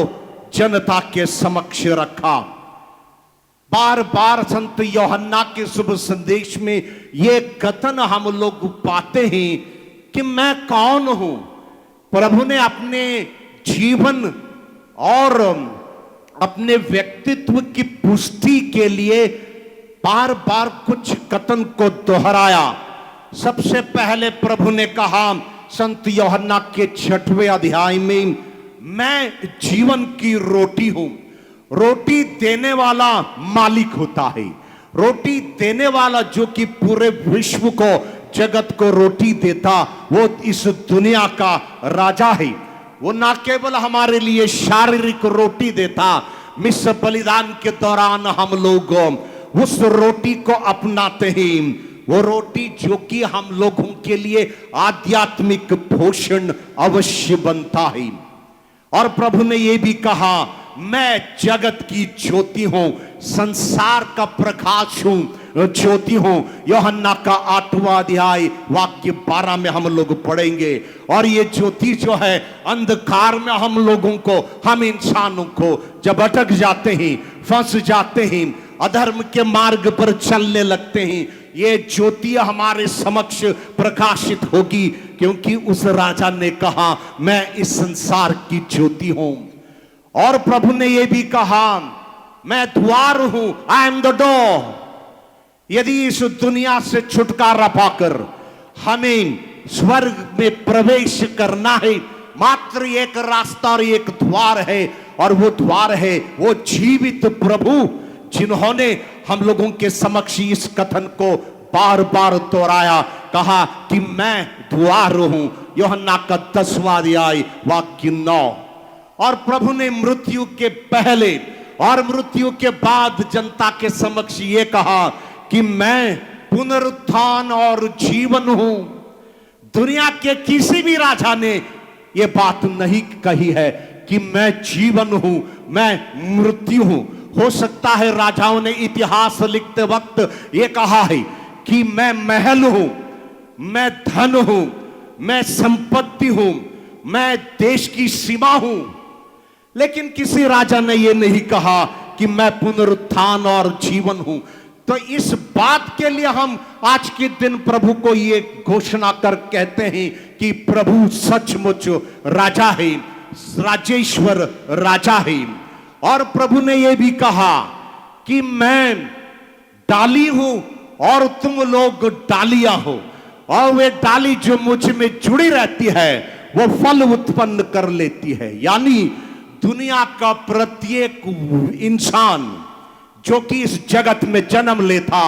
जनता के समक्ष रखा। बार बार संत यूहन्ना के शुभ संदेश में ये कथन हम लोग पाते हैं कि मैं कौन हूं। प्रभु ने अपने जीवन और अपने व्यक्तित्व की पुष्टि के लिए बार बार कुछ कथन को दोहराया। सबसे पहले प्रभु ने कहा संत यूहन्ना के 6वें अध्याय में, मैं जीवन की रोटी हूं। रोटी देने वाला मालिक होता है। रोटी देने वाला जो कि पूरे विश्व को, जगत को रोटी देता, वो इस दुनिया का राजा है। वो ना केवल हमारे लिए शारीरिक रोटी देता, मिस्र बलिदान के दौरान हम लोग उस रोटी को अपनाते हैं। वो रोटी जो कि हम लोगों के लिए आध्यात्मिक पोषण अवश्य बनता है। और प्रभु ने ये भी कहा, मैं जगत की ज्योति हूं, संसार का प्रकाश हूं, ज्योति हूं। यूहन्ना का 8वां अध्याय वाक्य 12 में हम लोग पढ़ेंगे। और ये ज्योति जो है अंधकार में हम लोगों को, हम इंसानों को जब अटक जाते हैं, फंस जाते हैं, अधर्म के मार्ग पर चलने लगते हैं, ये ज्योति हमारे समक्ष प्रकाशित होगी, क्योंकि उस राजा ने कहा मैं इस संसार की ज्योति हूं। और प्रभु ने यह भी कहा, मैं द्वार हूं, आई एम द डोर। यदि इस दुनिया से छुटकारा पाकर हमें स्वर्ग में प्रवेश करना है, मात्र एक रास्ता और एक द्वार है, और वो द्वार है वो जीवित प्रभु, जिन्होंने हम लोगों के समक्ष इस कथन को बार बार दोहराया, कहा कि मैं द्वार हूं। यूहन्ना का 10वां अध्याय वाक्य 9। और प्रभु ने मृत्यु के पहले और मृत्यु के बाद जनता के समक्ष ये कहा कि मैं पुनरुत्थान और जीवन हूं। दुनिया के किसी भी राजा ने यह बात नहीं कही है कि मैं जीवन हूं, मैं मृत्यु हूं। हो सकता है राजाओं ने इतिहास लिखते वक्त यह कहा है कि मैं महल हूं, मैं धन हूं, मैं संपत्ति हूं, मैं देश की सीमा हूं, लेकिन किसी राजा ने यह नहीं कहा कि मैं पुनरुत्थान और जीवन हूं। तो इस बात के लिए हम आज के दिन प्रभु को ये घोषणा कर कहते हैं कि प्रभु सचमुच राजा है, राजेश्वर राजा है। और प्रभु ने यह भी कहा कि मैं डाली हूं और तुम लोग डालियां हो, और वे डाली जो मुझ में जुड़ी रहती है वो फल उत्पन्न कर लेती है। यानी दुनिया का प्रत्येक इंसान जो कि इस जगत में जन्म लेता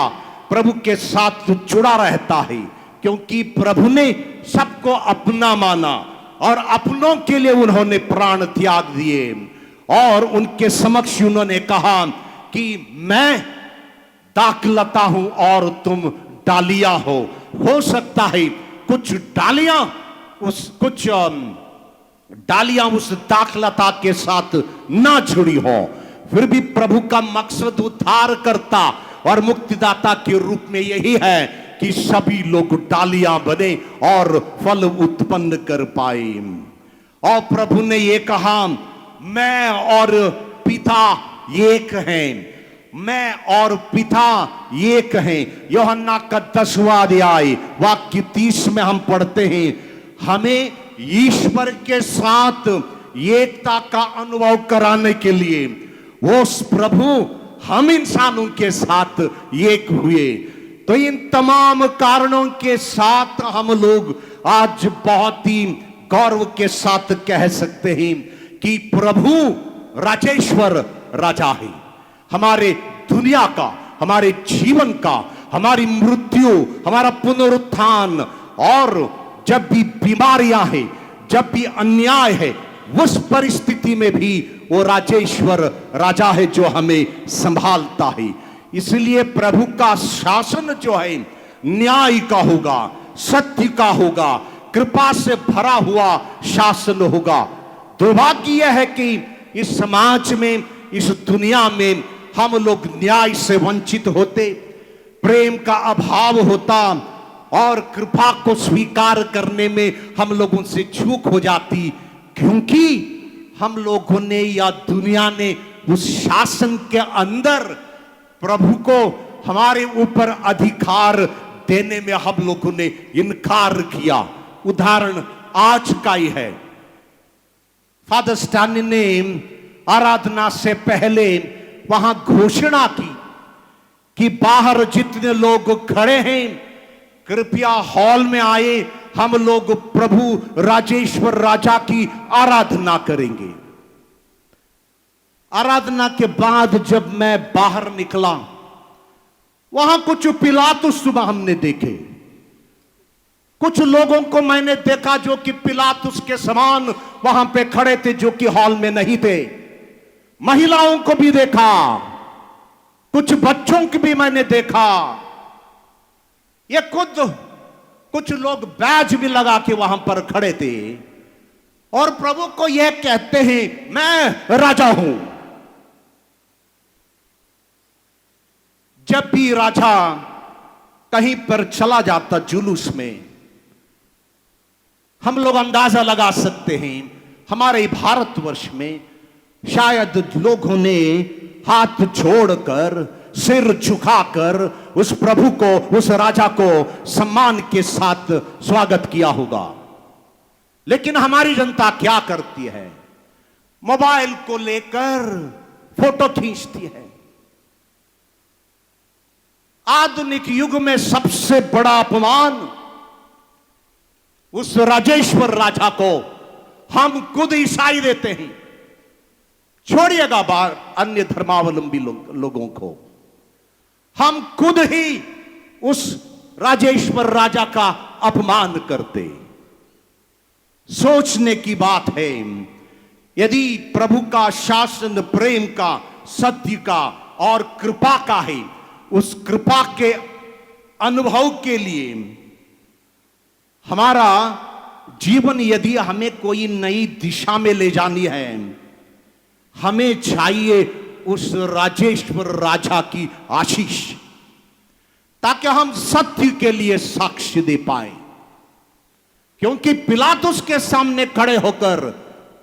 प्रभु के साथ जुड़ा रहता है, क्योंकि प्रभु ने सबको अपना माना और अपनों के लिए उन्होंने प्राण त्याग दिए। और उनके समक्ष उन्होंने कहा कि मैं दाखलता हूं और तुम डालियां हो सकता है कुछ डालियां उस दाखलता के साथ ना जुड़ी हो, फिर भी प्रभु का मकसद उद्धार करता और मुक्तिदाता के रूप में यही है कि सभी लोग डालियां बने और फल उत्पन्न कर पाए। और प्रभु ने यह कहा मैं और पिता एक हैं, मैं और पिता एक हैं। यूहन्ना का 10वां अध्याय वाक्य 30 में हम पढ़ते हैं, हमें ईश्वर के साथ एकता का अनुभव कराने के लिए वो प्रभु हम इंसानों के साथ एक हुए। तो इन तमाम कारणों के साथ हम लोग आज बहुत ही गौरव के साथ कह सकते हैं कि प्रभु राजेश्वर राजा है, हमारे दुनिया का, हमारे जीवन का, हमारी मृत्यु, हमारा पुनरुत्थान, और जब भी बीमारियां हैं, जब भी अन्याय है, उस परिस्थिति में भी वो राजेश्वर राजा है जो हमें संभालता है। इसलिए प्रभु का शासन जो है न्याय का होगा, सत्य का होगा, कृपा से भरा हुआ शासन होगा। दुर्भाग्य यह है कि इस समाज में, इस दुनिया में हम लोग न्याय से वंचित होते, प्रेम का अभाव होता और कृपा को स्वीकार करने में हम लोगों से चूक हो जाती, क्योंकि हम लोगों ने या दुनिया ने उस शासन के अंदर प्रभु को हमारे ऊपर अधिकार देने में हम लोगों ने इनकार किया। उदाहरण आज का ही है। फादर स्टैनली ने आराधना से पहले वहां घोषणा की कि बाहर जितने लोग खड़े हैं कृपया हॉल में आए, हम लोग प्रभु राजेश्वर राजा की आराधना करेंगे। आराधना के बाद जब मैं बाहर निकला, वहां कुछ पिलातुस सुबह हमने देखे, कुछ लोगों को मैंने देखा जो कि पिलातुस के समान वहां पे खड़े थे, जो कि हॉल में नहीं थे। महिलाओं को भी देखा, कुछ बच्चों को भी मैंने देखा। ये कुछ लोग बैज भी लगा के वहां पर खड़े थे और प्रभु को यह कहते हैं मैं राजा हूं। जब भी राजा कहीं पर चला जाता जुलूस में, हम लोग अंदाजा लगा सकते हैं हमारे भारतवर्ष में शायद लोगों ने हाथ जोड़कर, सिर झुकाकर उस प्रभु को, उस राजा को सम्मान के साथ स्वागत किया होगा। लेकिन हमारी जनता क्या करती है? मोबाइल को लेकर फोटो खींचती है। आधुनिक युग में सबसे बड़ा अपमान उस राजेश्वर राजा को हम खुद ईसाई देते हैं। छोड़िएगा अन्य धर्मावलंबी लोगों को, हम खुद ही उस राजेश्वर राजा का अपमान करते। सोचने की बात है, यदि प्रभु का शासन प्रेम का सत्य का और कृपा का है। उस कृपा के अनुभव के लिए हमारा जीवन यदि हमें कोई नई दिशा में ले जानी है, हमें चाहिए उस राजेश्वर राजा की आशीष, ताकि हम सत्य के लिए साक्ष्य दे पाए। क्योंकि पिलातुस के सामने खड़े होकर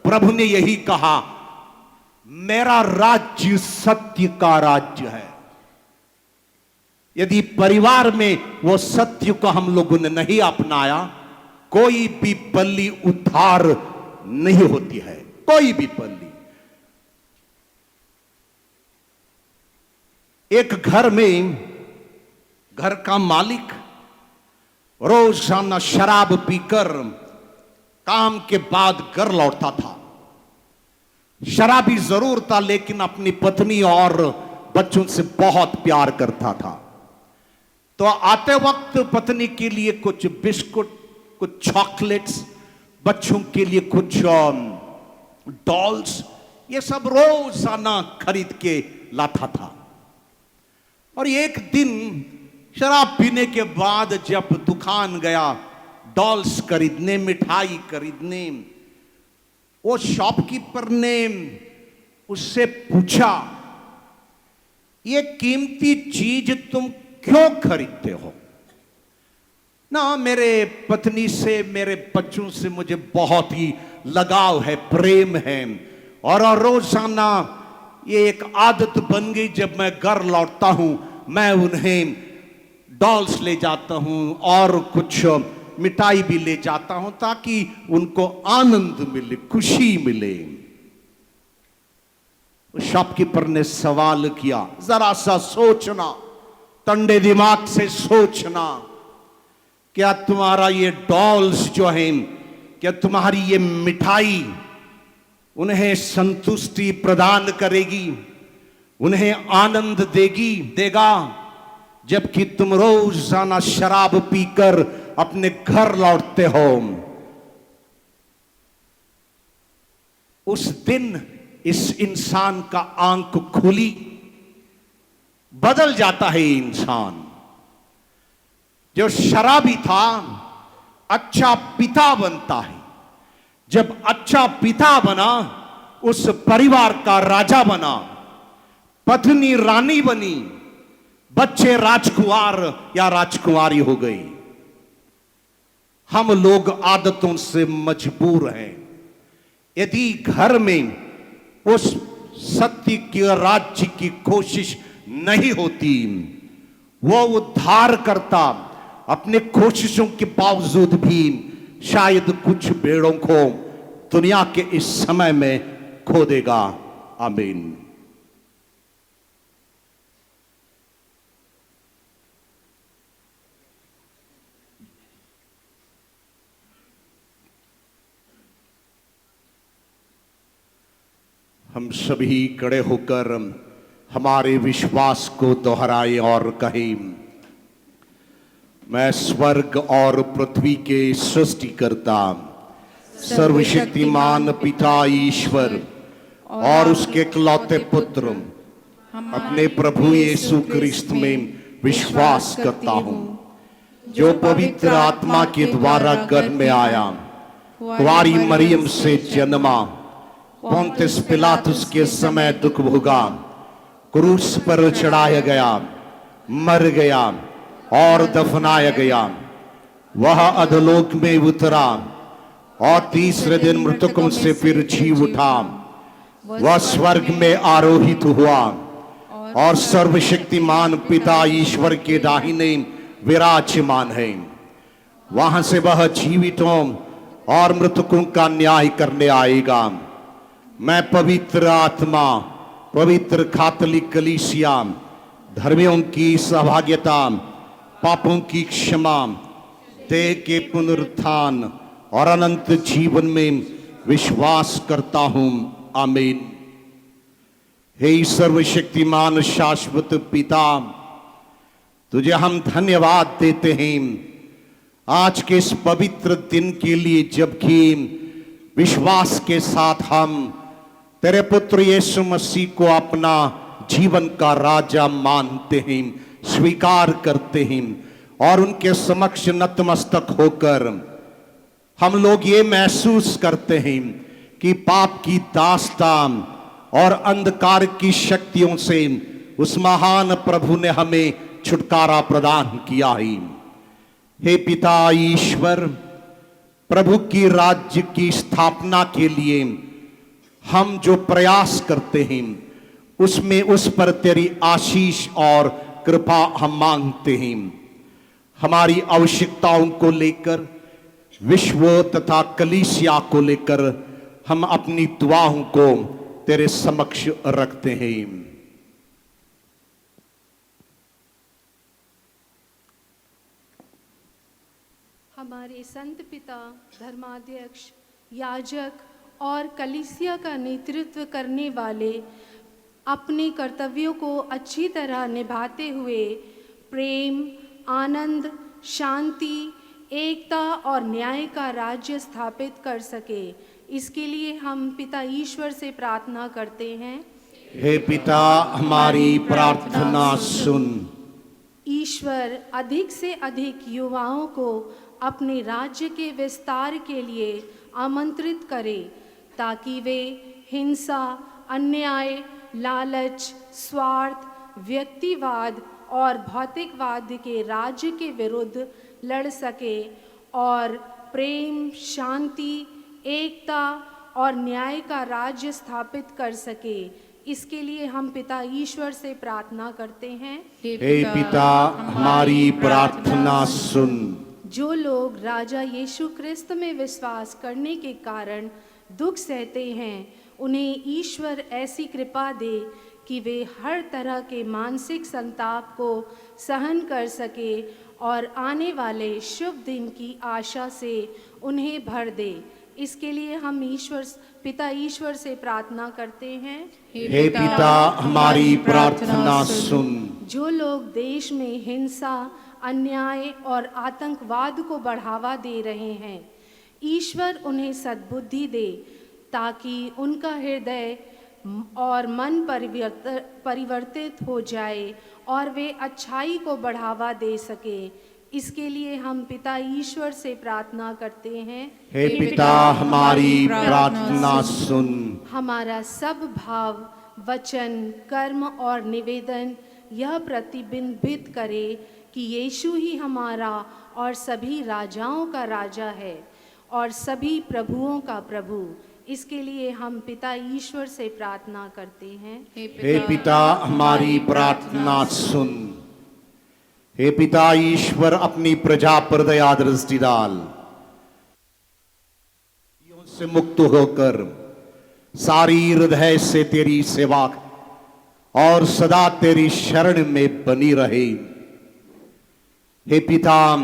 प्रभु ने यही कहा, मेरा राज्य सत्य का राज्य है। यदि परिवार में वो सत्य को हम लोगों ने नहीं अपनाया, कोई भी पल्ली उद्धार नहीं होती है, कोई भी पल्ली। एक घर में घर का मालिक रोजाना शराब पीकर काम के बाद घर लौटता था। शराबी जरूर था, लेकिन अपनी पत्नी और बच्चों से बहुत प्यार करता था। तो आते वक्त पत्नी के लिए कुछ बिस्कुट, कुछ चॉकलेट्स, बच्चों के लिए कुछ डॉल्स, ये सब रोजाना खरीद के लाता था। और एक दिन शराब पीने के बाद जब दुकान गया डॉल्स खरीदने, मिठाई खरीदने, वो शॉपकीपर ने उससे पूछा, ये कीमती चीज तुम क्यों खरीदते हो? ना, मेरे पत्नी से, मेरे बच्चों से मुझे बहुत ही लगाव है, प्रेम है, और रोजाना ये एक आदत बन गई, जब मैं घर लौटता हूं मैं उन्हें डॉल्स ले जाता हूं और कुछ मिठाई भी ले जाता हूं, ताकि उनको आनंद मिले, खुशी मिले। शॉपकीपर ने सवाल किया, जरा सा सोचना, ठंडे दिमाग से सोचना, क्या तुम्हारा ये डॉल्स जो हैं, क्या तुम्हारी ये मिठाई उन्हें संतुष्टि प्रदान करेगी, उन्हें आनंद देगा, जबकि तुम रोजाना शराब पीकर अपने घर लौटते हो? उस दिन इस इंसान का आंख खुली, बदल जाता है इंसान। जो शराबी था अच्छा पिता बनता है, जब अच्छा पिता बना उस परिवार का राजा बना, पत्नी रानी बनी, बच्चे राजकुमार या राजकुमारी हो गई। हम लोग आदतों से मजबूर हैं। यदि घर में उस सत्य के राज्य की कोशिश नहीं होती, वो उद्धार करता अपने कोशिशों के बावजूद भी शायद कुछ भेड़ों को दुनिया के इस समय में खो देगा। आमीन। हम सभी खड़े होकर हमारे विश्वास को दोहराएं और कहें, मैं स्वर्ग और पृथ्वी के सृष्टिकर्ता सर्वशक्तिमान पिता ईश्वर और उसके इकलौते पुत्र अपने प्रभु यीशु क्रिस्त में विश्वास करता हूं, जो पवित्र आत्मा के द्वारा गर्भ में आया, कुंवारी मरियम से जन्मा, पोंतियुस पिलातुस के समय दुख भोगा, क्रूस पर चढ़ाया गया, मर गया और दफनाया गया। वह अधोलोक में उतरा और तीसरे दिन मृतकों से फिर जी उठा। वह स्वर्ग में आरोहित हुआ और सर्वशक्तिमान पिता ईश्वर के दाहिने विराजमान है। वहां से वह जीवितों और मृतकों का न्याय करने आएगा। मैं पवित्र आत्मा, पवित्र कैथोलिक कलीसिया, धर्मियों की सहभागिता, पापों की क्षमा, देह के पुनरुत्थान और अनंत जीवन में विश्वास करता हूं। आमीन। हे सर्वशक्तिमान शाश्वत पिता, तुझे हम धन्यवाद देते हैं आज के इस पवित्र दिन के लिए, जबकि विश्वास के साथ हम तेरे पुत्र यीशु मसीह को अपना जीवन का राजा मानते हैं, स्वीकार करते हैं और उनके समक्ष नतमस्तक होकर हम लोग ये महसूस करते हैं कि पाप की दास्तान और अंधकार की शक्तियों से उस महान प्रभु ने हमें छुटकारा प्रदान किया है। हे पिता ईश्वर, प्रभु की राज्य की स्थापना के लिए हम जो प्रयास करते हैं उसमें उस पर तेरी आशीष और कृपा हम मांगते हैं। हमारी आवश्यकताओं को लेकर, विश्व तथा कलीसिया को लेकर हम अपनी दुआओं को तेरे समक्ष रखते हैं। हमारे संत पिता, धर्माध्यक्ष, याजक और कलीसिया का नेतृत्व करने वाले अपने कर्तव्यों को अच्छी तरह निभाते हुए प्रेम, आनंद, शांति, एकता और न्याय का राज्य स्थापित कर सके, इसके लिए हम पिता ईश्वर से प्रार्थना करते हैं। हे पिता, हमारी प्रार्थना सुन। ईश्वर अधिक से अधिक युवाओं को अपने राज्य के विस्तार के लिए आमंत्रित करे ताकि वे हिंसा, अन्याय, लालच, स्वार्थ, व्यक्तिवाद और भौतिकवाद के राज्य के विरुद्ध लड़ सके और प्रेम, शांति, एकता और न्याय का राज्य स्थापित कर सके। इसके लिए हम पिता ईश्वर से प्रार्थना करते हैं। हे पिता, हमारी प्रार्थना सुन। जो लोग राजा यीशु क्रिस्त में विश्वास करने के कारण दुख सहते हैं, उन्हें ईश्वर ऐसी कृपा दे कि वे हर तरह के मानसिक संताप को सहन कर सके और आने वाले शुभ दिन की आशा से उन्हें भर दे। इसके लिए हम पिता ईश्वर से प्रार्थना करते हैं। हे पिता, हमारी प्रार्थना सुन। जो लोग देश में हिंसा, अन्याय और आतंकवाद को बढ़ावा दे रहे हैं, ईश्वर उन्हें सद्बुद्धि दे ताकि उनका हृदय और मन परिवर्तित हो जाए और वे अच्छाई को बढ़ावा दे सके। इसके लिए हम पिता ईश्वर से प्रार्थना करते हैं। हे पिता, हमारी प्रार्थना सुन। हमारा सब भाव, वचन, कर्म और निवेदन यह प्रतिबिंबित करे कि यीशु ही हमारा और सभी राजाओं का राजा है और सभी प्रभुओं का प्रभु। इसके लिए हम पिता ईश्वर से प्रार्थना करते हैं। हे पिता, हमारी प्रार्थना सुन। हे पिता ईश्वर, अपनी प्रजा पर दया दृष्टि डाल, से मुक्त होकर सारी हृदय से तेरी सेवा और सदा तेरी शरण में बनी रहे। हे पिता,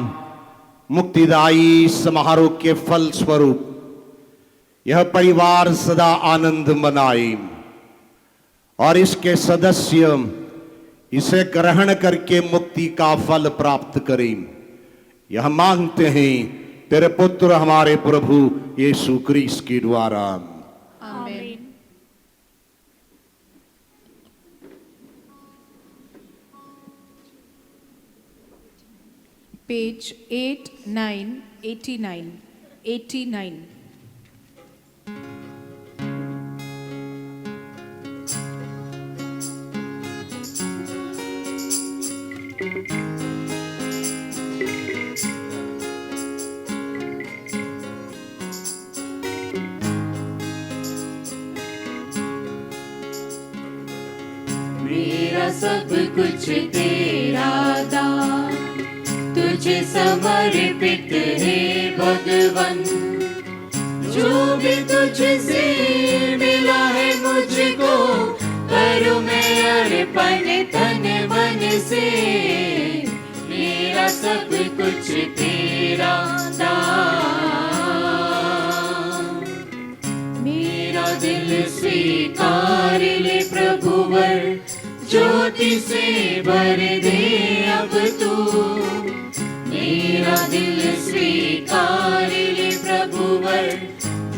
मुक्तिदायी समारोह के फल स्वरूप यह परिवार सदा आनंद मनाए और इसके सदस्य इसे ग्रहण करके मुक्ति का फल प्राप्त करें। यह मांगते हैं तेरे पुत्र हमारे प्रभु यीशु क्रिस्त के द्वारा। आमीन। पेज 8, 9, 89, 89। मेरा सब कुछ तेरा दान, तुझे समर्पित है भगवन। जो भी तुझसे मिला है मुझको, करूं मैं अर्पण तन मन से। मेरा सब कुछ तेरा दान, मेरा दिल स्वीकार ले प्रभुवर। ज्योति से भर दे अब तू, मेरा दिल स्वीकार ले प्रभुवर।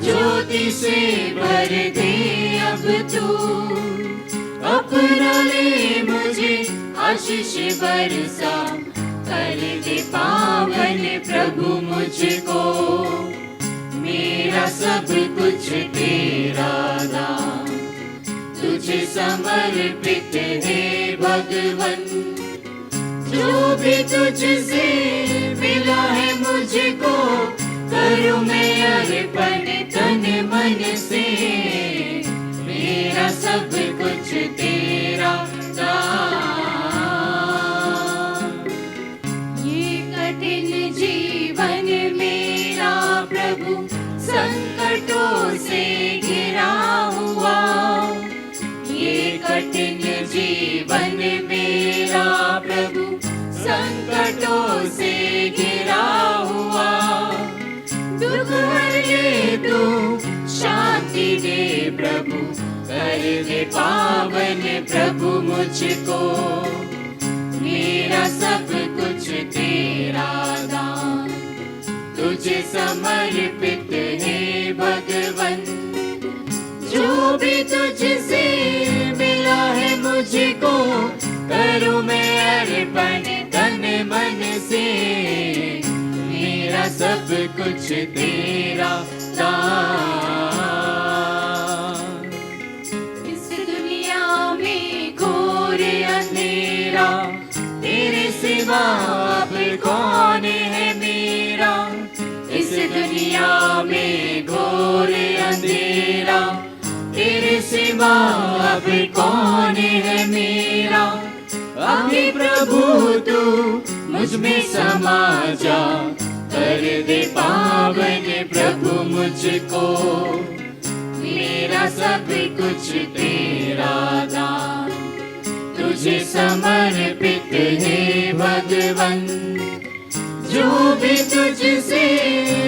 ज्योति से भर दे अब अपना ले मुझे आशीष बरसा, कर दे पावन प्रभु मुझको, मेरा सब कुछ तेरा दान, तुझे समर्पित है भगवन। जो भी तुझसे मिला है मुझको, करूं मैं अर्पण तन मन से, मेरा सब कुछ तेरा दान। ये कठिन जीवन मेरा प्रभु संकटों से घिरा हुआ, ये कठिन जीवन मेरा प्रभु संकटों से घिरा हुआ। दुख हर ले तू, शांति दे प्रभु, कर दे पावन प्रभु मुझको, मेरा सब कुछ तेरा दान, तुझे समर्पित है भगवन। जो भी तुझसे मिला है मुझको, करूं मैं अर्पण तन मन से, मेरा सब कुछ तेरा दान। इस दुनिया में घोर अंधेरा, तेरे सिवा अब कौन है मेरा। इस दुनिया में घोर अंधेरा, तेरे सिवा अब कौन है मेरा। अभी प्रभु तू मुझ में समा जा, कर दे पावन प्रभु मुझको, मेरा सब कुछ तेरा दान, तुझे समर्पित है भगवन। जो भी तुझसे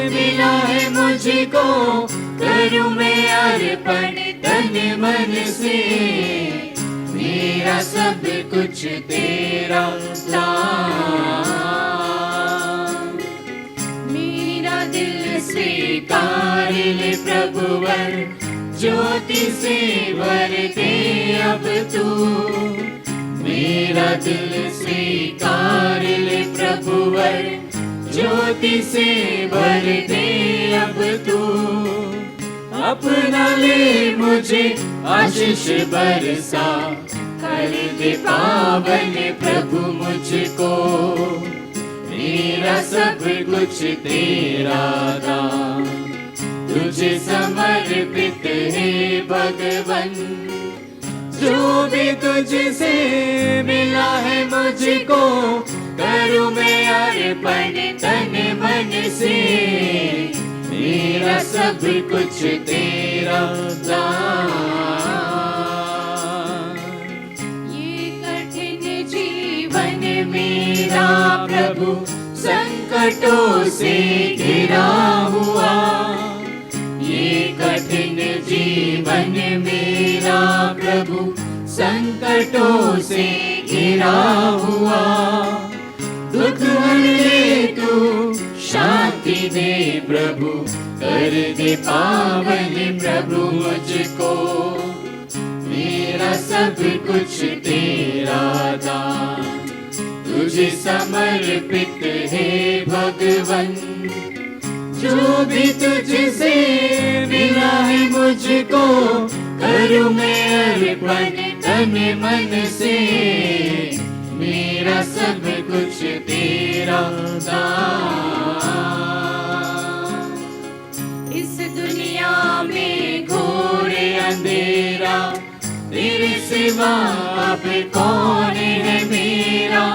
मिला है मुझको, करूं मैं अर्पण तन मन से, मेरा सब कुछ तेरा दान। मेरा दिल स्वीकार ले प्रभुवर, ज्योति से भर दे अब तू, मेरा दिल स्वीकार ले प्रभुवर, ज्योति से भर दे अब तू। अपना ले मुझे आशीष बरसा, कर दे पावन प्रभु मुझको, मेरा सब कुछ तेरा दान, तुझे समर्पित है भगवन। जो भी तुझसे मिला है मुझको, करूं मैं अर्पण तन मन से, मेरा सब कुछ तेरा दान। ये कठिन जीवन मेरा प्रभु संकटों से घिरा हुआ, ये कठिन जीवन मेरा प्रभु संकटों से घिरा हुआ। दुख हर ले तू, शांति दे प्रभु, कर दे पावन प्रभु मुझको, मेरा सब कुछ तेरा दान, तुझे समर्पित है भगवन। जो भी तुझसे मिला है मुझको, करूं मैं अर्पण तन मन से, मेरा सब कुछ तेरा दान। इस दुनिया में घोर अंधेरा, तेरे सिवा अब कौन है मेरा।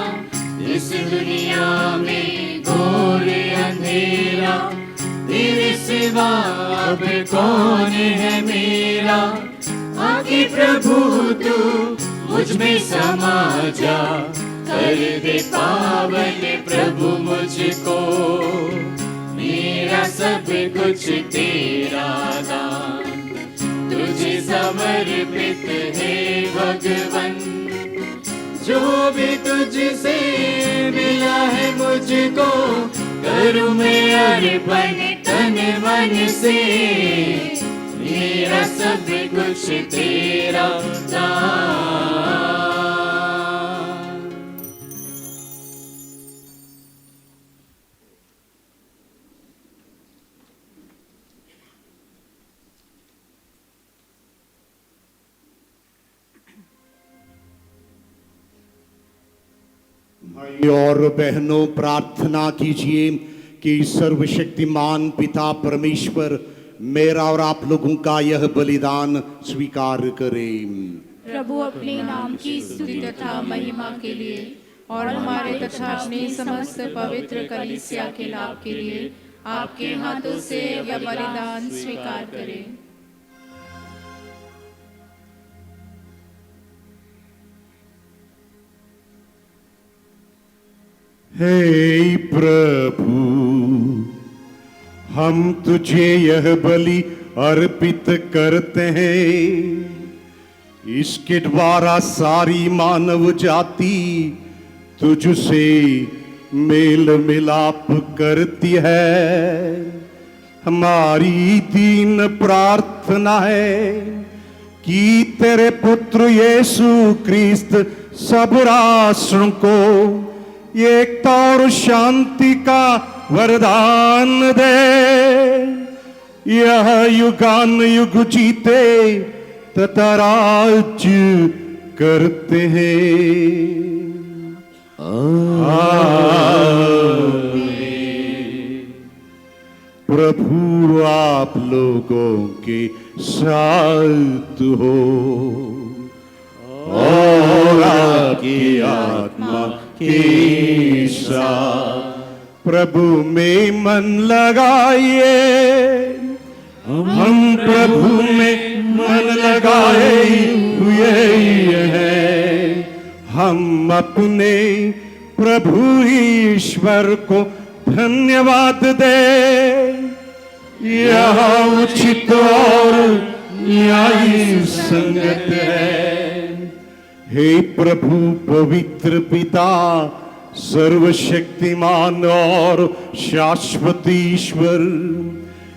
इस दुनिया में घोर अंधेरा, तेरे सिवा अब कौन है मेरा। आके प्रभु तू मुझ में समा जा, कर दे पावन प्रभु मुझको, मेरा सब कुछ तेरा दान, तुझे समर्पित है भगवन। जो भी तुझसे मिला है मुझको, करूं मैं अर्पण तन मन से, मेरा सब कुछ तेरा दान। भाई और बहनों, प्रार्थना कीजिए कि सर्वशक्तिमान पिता परमेश्वर मेरा और आप लोगों का यह बलिदान स्वीकार करें। प्रभु अपने नाम की स्तुति तथा महिमा के लिए और हमारे तथा अपने समस्त पवित्र कलीसिया के लाभ के लिए आपके हाथों से यह बलिदान स्वीकार करें। हे प्रभु, हम तुझे यह बलि अर्पित करते हैं। इसके द्वारा सारी मानव जाति तुझसे मेल मिलाप करती है। हमारी दीन प्रार्थना है कि तेरे पुत्र यीशु क्रिस्त सब राष्ट्रों को एकता और शांति का वरदान दे। यह युगान युग जीते तथा राज्य करते हैं। प्रभु आप लोगों के साथ हो और आपकी आत्मा के साथ। प्रभु में मन लगाइए, हम प्रभु में मन लगाए हुए हैं। हम अपने प्रभु ईश्वर को धन्यवाद दे। यह उचित और न्यायी संगत है। हे प्रभु पवित्र पिता, सर्वशक्तिमान और शाश्वत ईश्वर,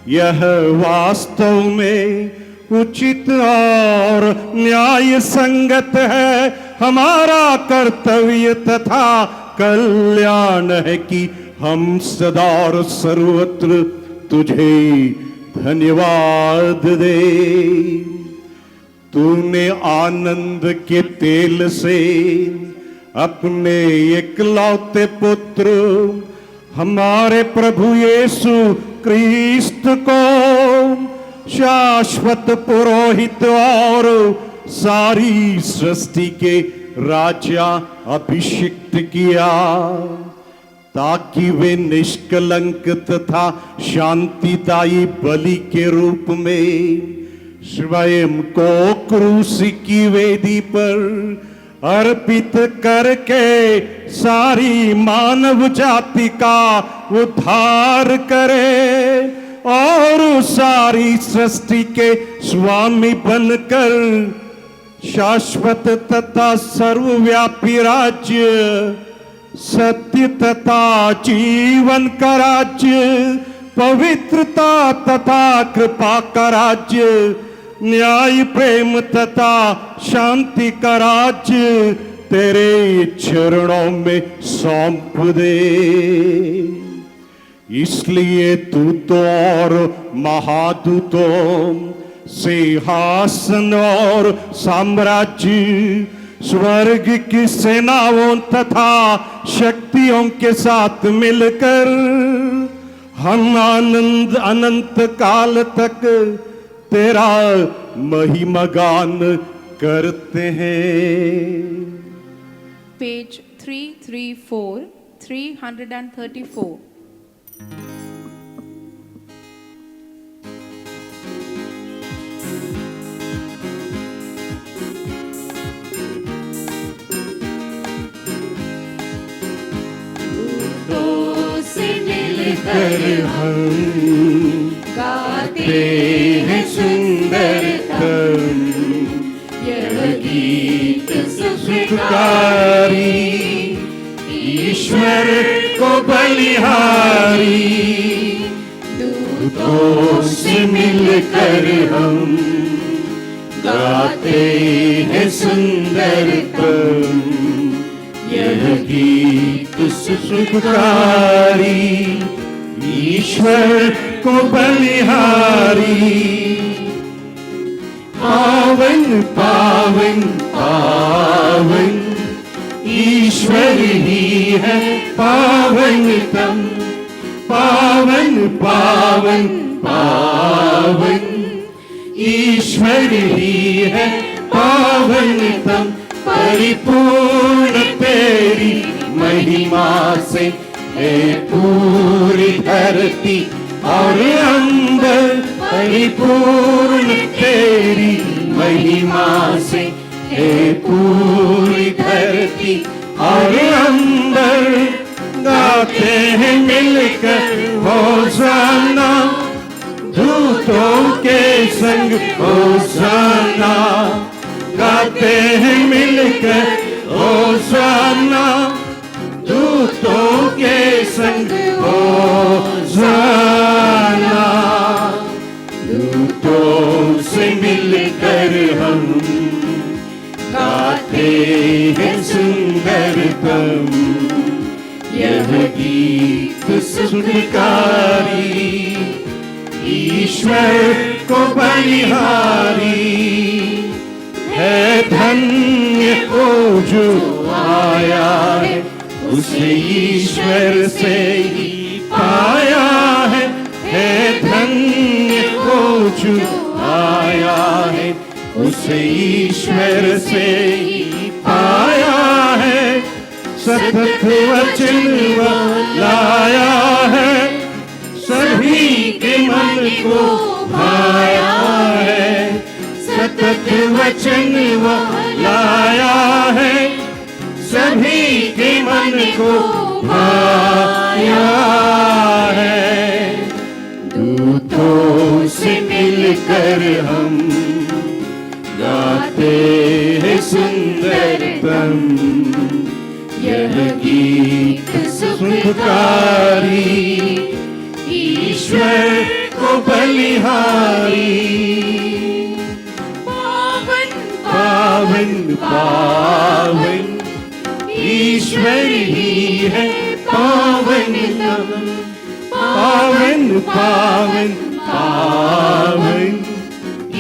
यह वास्तव में उचित और न्याय संगत है। हमारा कर्तव्य तथा कल्याण है कि हम सदा और सर्वत्र तुझे धन्यवाद दे। तूने आनंद के तेल से अपने एकलौते पुत्र हमारे प्रभु यीशु क्रिस्त को शाश्वत पुरोहित और सारी सृष्टि के राजा अभिषिक्त किया, ताकि वे निष्कलंक तथा शांतिदायी बलि के रूप में स्वयं को क्रूस की वेदी पर अर्पित करके सारी मानव जाति का उद्धार करे और सारी सृष्टि के स्वामी बनकर शाश्वत तथा सर्वव्यापी राज्य, सत्य तथा जीवन का राज्य, पवित्रता तथा कृपा का राज्य, न्याय प्रेम तथा शांति का राज्य तेरे चरणों में सौंप दे। इसलिए दूतों और महादूतों, सिंहासन और साम्राज्य, स्वर्ग की सेनाओं तथा शक्तियों के साथ मिलकर हम आनंद अनंत काल तक तेरा महिमा गान करते हैं। पेज 334, 334। तो से मिलकर हम गाते हैं सुंदरतम यह गीत सुखकारी, ईश्वर को बलिहारी। दूतों से मिल मिलकर हम गाते हैं सुंदरतम यह गीत सुखकारी ईश्वर को बलिहारी। पावन पावन पावन ईश्वर ही है पावनतम। पावन पावन पावन ईश्वर ही है पावनतम। परिपूर्ण तेरी महिमा से है पूरी धरती और अंबर। परिपूर्ण तेरी महिमा से है पूरी धरती और अंबर। गाते हैं मिलकर होशाना दूतों के संग होशाना। गाते हैं मिलकर होशाना दूतों के संग होशाना। दूतों से मिलकर हम गाते हैं सुंदरतम यह गीत सुखकारी ईश्वर को बलिहारी। है धन्य वो जो आया है उसे ईश्वर से ही पाया है। है धन्य वो जो आया है उसे ईश्वर से ही पाया है। सतत वचन वो लाया है सभी के मन को भाया है। सतत वचन वो लाया है सभी के मन को भाया है। दूतों से मिलकर हम गाते हैं सुंदरतम यह गीत सुखकारी ईश्वर को बलिहारी। पावन पावन पावन ईश्वर ही है पावनतम। पावन पावन पावन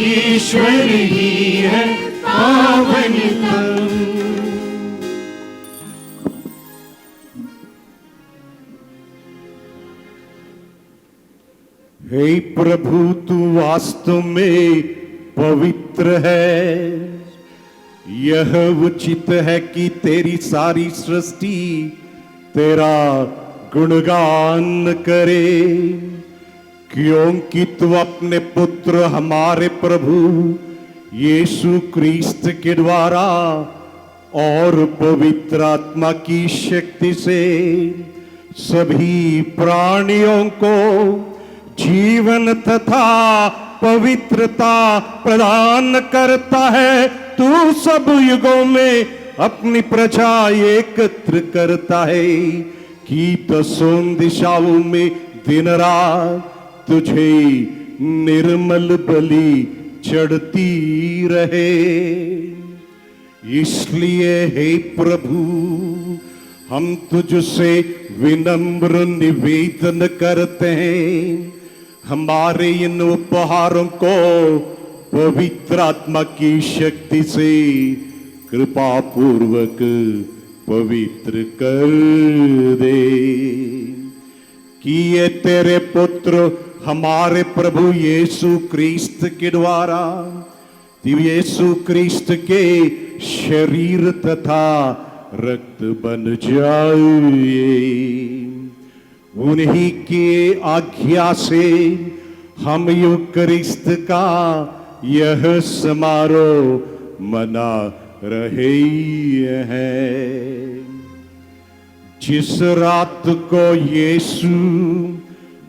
ईश्वर ही है पावनतम। हे प्रभु तू वास्तव में पवित्र है। यह उचित है कि तेरी सारी सृष्टि तेरा गुणगान करे। क्योंकि तू अपने पुत्र हमारे प्रभु यीशु क्रिस्त के द्वारा और पवित्र आत्मा की शक्ति से सभी प्राणियों को जीवन तथा पवित्रता प्रदान करता है। तू सब युगों में अपनी प्रजा एकत्र करता है कि दसों दिशाओं में दिन रात तुझे निर्मल बलि चढ़ती रहे। इसलिए हे प्रभु हम तुझसे विनम्र निवेदन करते हैं हमारे इन उपहारों को पवित्र आत्मा की शक्ति से कृपा पूर्वक पवित्र कर दे कि ये तेरे पुत्र हमारे प्रभु यीशु क्रिस्त के द्वारा यीशु क्रिस्त के शरीर तथा रक्त बन जाए। उन्हीं की आज्ञा से हम यूकरिस्त का यह समारोह मना रहे हैं। जिस रात को यीशु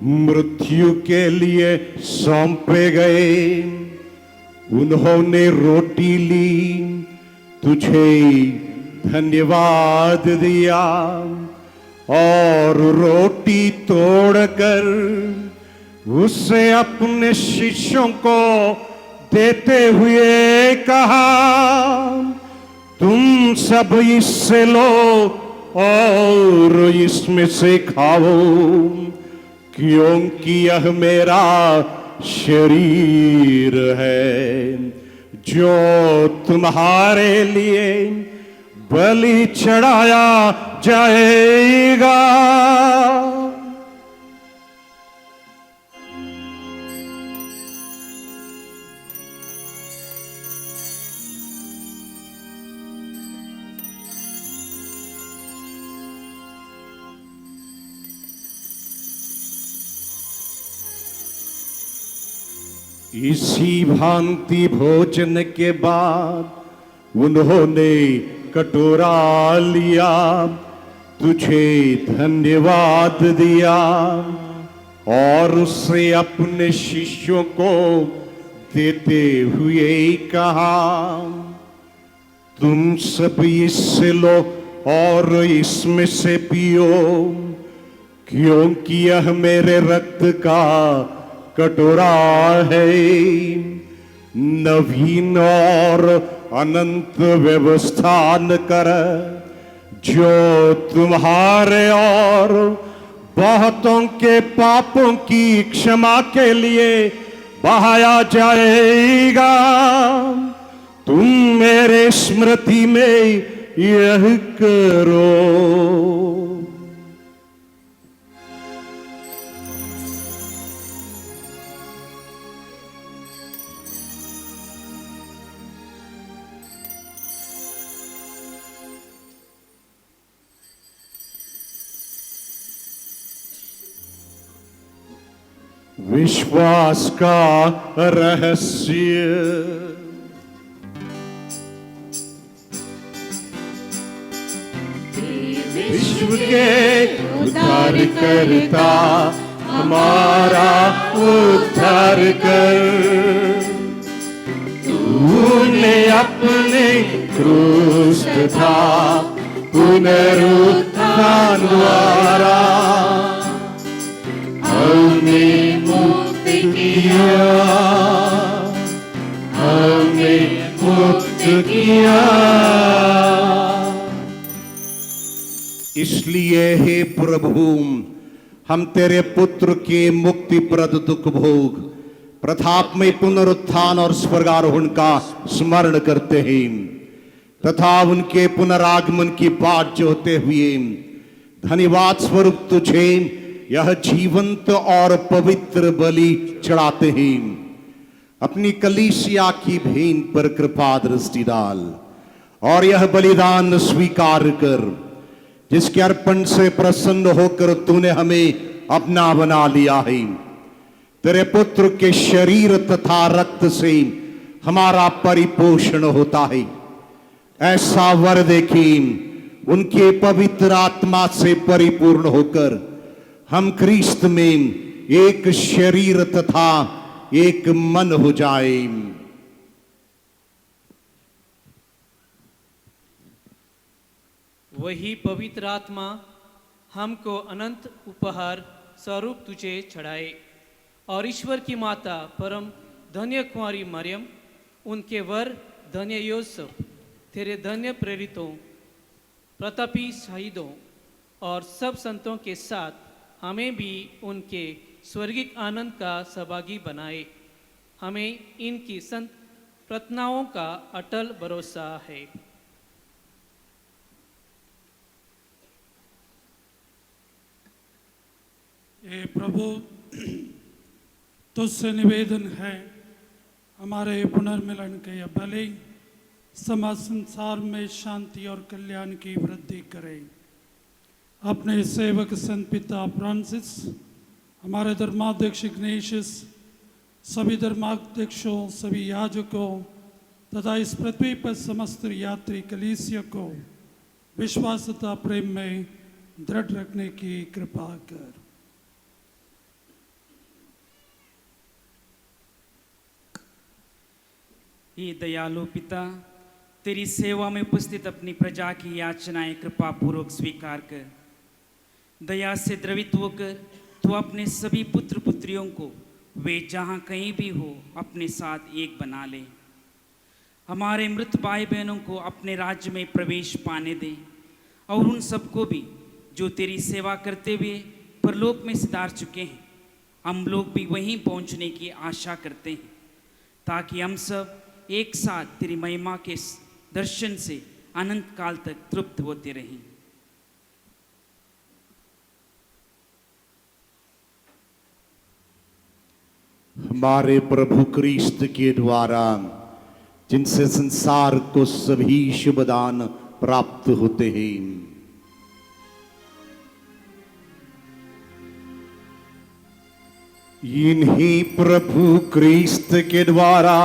मृत्यु के लिए सौंपे गए उन्होंने रोटी ली, तुझे धन्यवाद दिया और रोटी तोड़कर उससे अपने शिष्यों को देते हुए कहा, तुम सब इससे लो और इसमें से खाओ, क्योंकि यह मेरा शरीर है जो तुम्हारे लिए बलि चढ़ाया जाएगा। इसी भांति भोजन के बाद उन्होंने कटोरा लिया, तुझे धन्यवाद दिया और उसे अपने शिष्यों को देते हुए कहा, तुम सब इससे लो और इसमें से पियो, क्योंकि यह मेरे रक्त का कटोरा है, नवीन और अनंत व्यवस्थान कर, जो तुम्हारे और बहुतों के पापों की क्षमा के लिए बहाया जाएगा। तुम मेरे स्मृति में यह करो। विश्वास का रहस्य। विश्व के उद्धार करता हमारा उद्धार कर, तूने अपने क्रूस तथा पुनरुत्थान द्वारा हमें मुक्त किया, हमें मुक्त किया। इसलिए हे प्रभु, हम तेरे पुत्र के मुक्तिप्रद दुख भोग, प्रतापमय पुनरुत्थान और स्वर्गारोहण का स्मरण करते हैं तथा उनके पुनरागमन की बाट जोते हुए धन्यवाद स्वरूप तुझे यह जीवंत और पवित्र बलि चढ़ाते हैं। अपनी कलीसिया की भेंट पर कृपा दृष्टि डाल और यह बलिदान स्वीकार कर, जिसके अर्पण से प्रसन्न होकर तूने हमें अपना बना लिया है। तेरे पुत्र के शरीर तथा रक्त से हमारा परिपोषण होता है। ऐसा वर देखें, उनके पवित्र आत्मा से परिपूर्ण होकर हम ख्रीस्त में एक शरीर तथा एक मन हो जाए। वही पवित्र आत्मा हमको अनंत उपहार स्वरूप तुझे चढ़ाए और ईश्वर की माता परम धन्य कुंवारी मरियम, उनके वर धन्य यूसुफ, तेरे धन्य प्रेरितों, प्रतापी शहीदों और सब संतों के साथ हमें भी उनके स्वर्गिक आनंद का सहभागी बनाए। हमें इनकी संत प्रार्थनाओं का अटल भरोसा है। हे प्रभु, तुझसे निवेदन है, हमारे पुनर्मिलन के यह बलि समस्त संसार में शांति और कल्याण की वृद्धि करें। अपने सेवक संत पिता फ्रांसिस, हमारे धर्माध्यक्ष इग्नेशियस, सभी धर्माध्यक्षों, सभी याजकों तथा इस पृथ्वी पर समस्त यात्री कलीसिया को विश्वास तथा प्रेम में दृढ़ रखने की कृपा कर। हे दयालु पिता, तेरी सेवा में उपस्थित अपनी प्रजा की याचनाएं कृपा पूर्वक स्वीकार कर, दया से द्रवित होकर तू अपने सभी पुत्र पुत्रियों को वे जहाँ कहीं भी हो अपने साथ एक बना ले। हमारे मृत भाई बहनों को अपने राज्य में प्रवेश पाने दे और उन सबको भी जो तेरी सेवा करते हुए परलोक में सिधार चुके हैं, हम लोग भी वहीं पहुंचने की आशा करते हैं, ताकि हम सब एक साथ तेरी महिमा के दर्शन से अनंत काल तक तृप्त होते रहें। हमारे प्रभु क्रिस्त के द्वारा जिनसे संसार को सभी शुभ दान प्राप्त होते हैं, इन्हीं प्रभु क्रिस्त के द्वारा,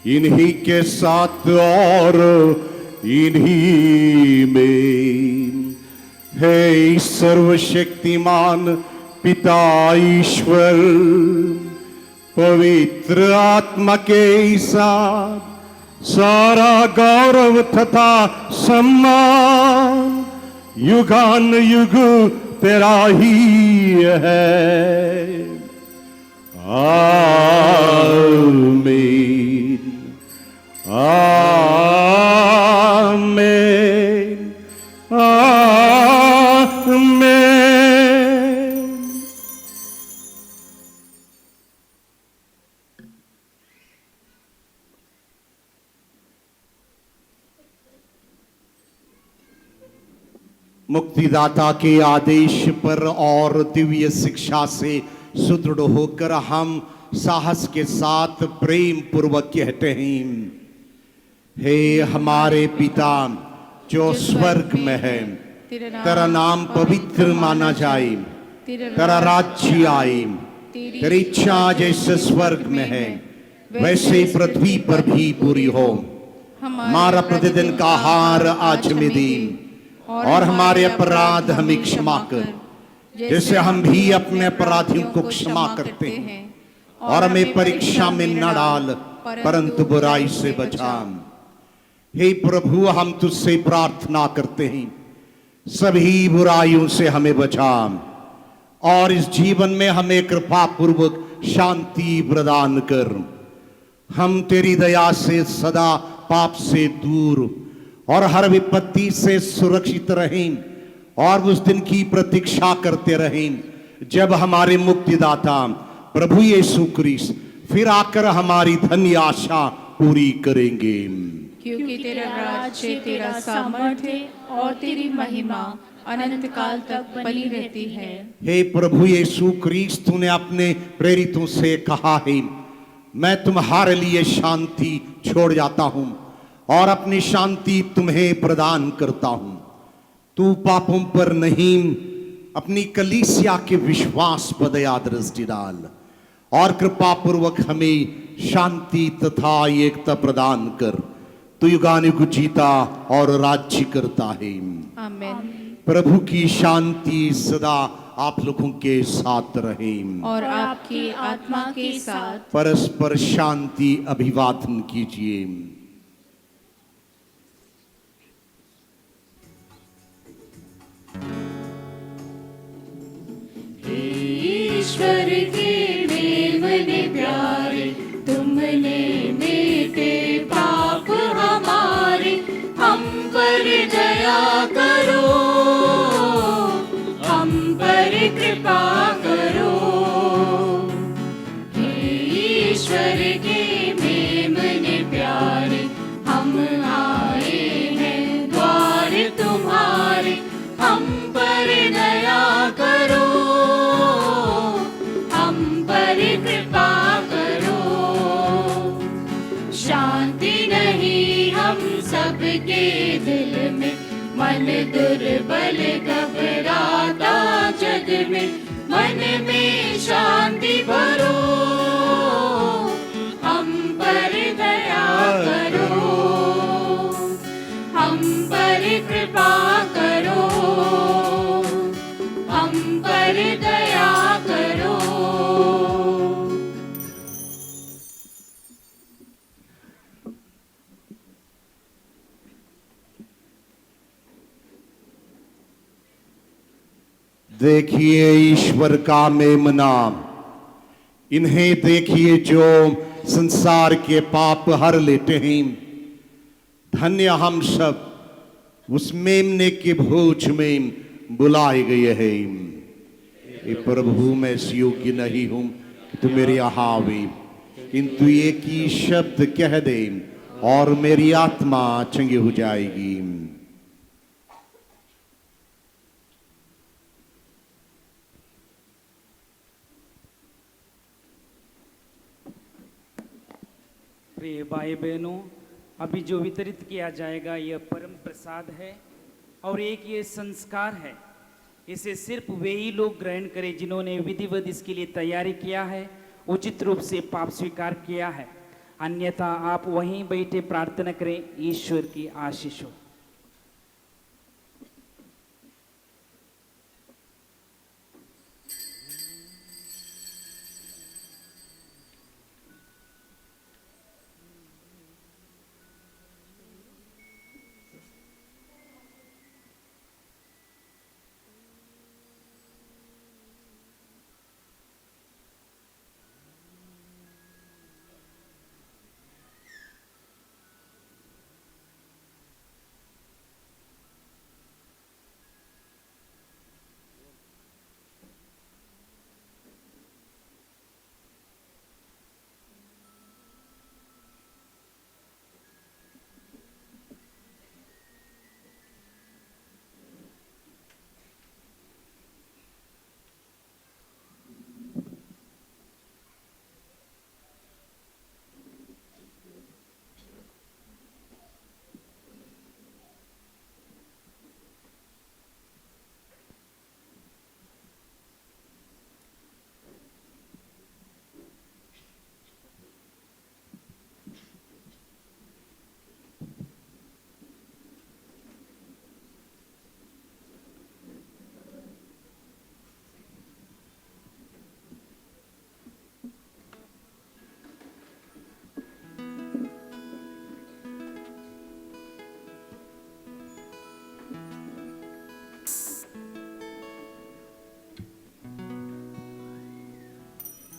इन्हीं के साथ और इन्हीं में हे सर्वशक्तिमान पिता ईश्वर पवित्र आत्मा के साथ सारा गौरव तथा सम्मान युगान युग तेरा ही है। आमीन आमीन आमीन। मुक्तिदाता के आदेश पर और दिव्य शिक्षा से सुदृढ़ होकर हम साहस के साथ प्रेम पूर्वक कहते हैं, हे हमारे पिता जो स्वर्ग में है, तेरा नाम पवित्र माना जाए, तेरा राज्य आए, तेरी इच्छा जैसे स्वर्ग में है वैसे पृथ्वी पर भी पूरी हो। हमारा प्रतिदिन का आहार आज हमें दे और हमारे अपराध हमें क्षमा कर, जैसे हम भी अपने अपराधियों को क्षमा करते हैं, और हमें परीक्षा में न डाल परंतु बुराई से बचा। हे प्रभु, हम तुझसे प्रार्थना करते हैं सभी बुराइयों से हमें बचा और इस जीवन में हमें कृपा पूर्वक शांति प्रदान कर। हम तेरी दया से सदा पाप से दूर और हर विपत्ति से सुरक्षित रहें और उस दिन की प्रतीक्षा करते रहें जब हमारे मुक्तिदाता प्रभु यीशु क्रिस्त फिर आकर हमारी धन्य आशा पूरी करेंगे। क्योंकि तेरा राज्य, तेरा सामर्थ्य और तेरी महिमा अनंत काल तक बनी रहती है। हे प्रभु यीशु क्रिस्त, तूने अपने प्रेरितों से कहा है, मैं तुम्हारे लिए शांति छोड़ जाता हूं और अपनी शांति तुम्हें प्रदान करता हूं। तू पापों पर नहीं अपनी कलीसिया के विश्वास पर दया दृष्टि डाल और कृपा पूर्वक हमें शांति तथा एकता प्रदान कर। तू युगानुयुग जीता और राज्य करता है। आमीन। प्रभु की शांति सदा आप लोगों के साथ रहे और आपकी आत्मा के साथ। परस्पर शांति अभिवादन कीजिए। ईश्वर के मेमने प्यारे, तुमने मेटे पाप हमारे, हम पर दया करो, हम पर कृपा करो। हे ईश्वर के मेमने प्यारे, हम आए हैं द्वार तुम्हारे, हम पर दया करो, कृपा करो। शांति नहीं हम सबके दिल में, मन दुर्बल घबराता जग में, मन में शांति भरो, हम पर दया करो, हम पर कृपा करो, हम पर दया करो। देखिए ईश्वर का मेमना, इन्हें देखिए जो संसार के पाप हर लेते हैं। धन्य हम सब उस मेमने के भोज में बुलाए गए हैं। हे प्रभु, मैं इस योग्य नहीं हूं कि तू मेरे यहाँ आवे, किंतु एक ही शब्द कह दे और मेरी आत्मा चंगी हो जाएगी। प्रिय भाई बहनों, अभी जो वितरित किया जाएगा यह परम प्रसाद है और एक ये संस्कार है। इसे सिर्फ वे ही लोग ग्रहण करें जिन्होंने विधिवत इसके लिए तैयारी किया है, उचित रूप से पाप स्वीकार किया है। अन्यथा आप वहीं बैठे प्रार्थना करें। ईश्वर की आशीष हो।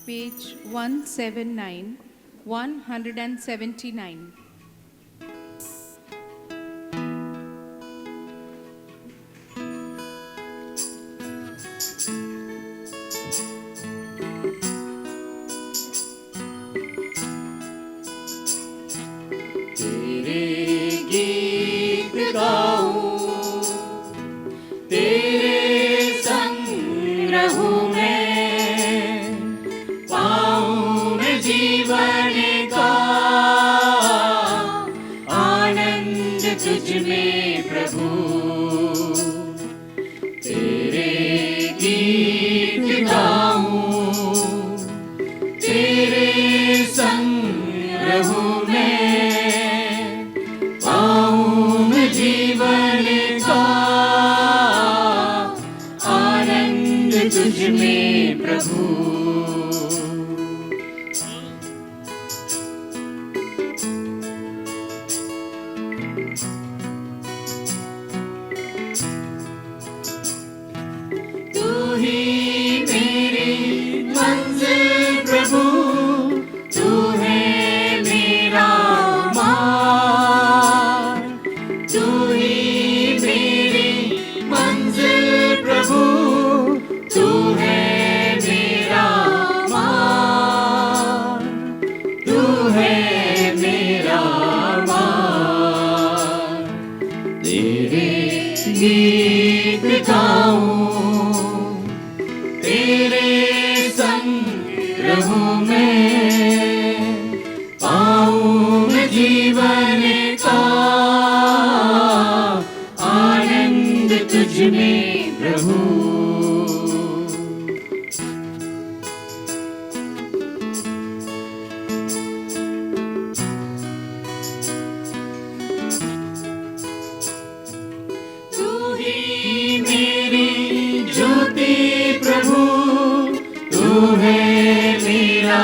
Page 179, 179. तेरे गीत गाऊं, तेरे संग रहूं मैं, पाऊं मैं जीवन का आनंद तुझ में प्रभु। तेरे गीत गाऊं, तेरे संग रहूं मैं, पाऊं मैं जीवन का आनंद तुझ में प्रभु। तू ही मेरी मंजिल प्रभु, तू है मेरा मार्ग। तू ही मेरी मंजिल प्रभु, तू है मेरा मार्ग। तू है मेरा मार्ग। तेरे गीत गाऊं, तेरे संग रहूं मैं, पाऊं मैं जीवन का आनंद तुझ में प्रभु। तू ही मेरी ज्योति प्रभु, तू है मेरा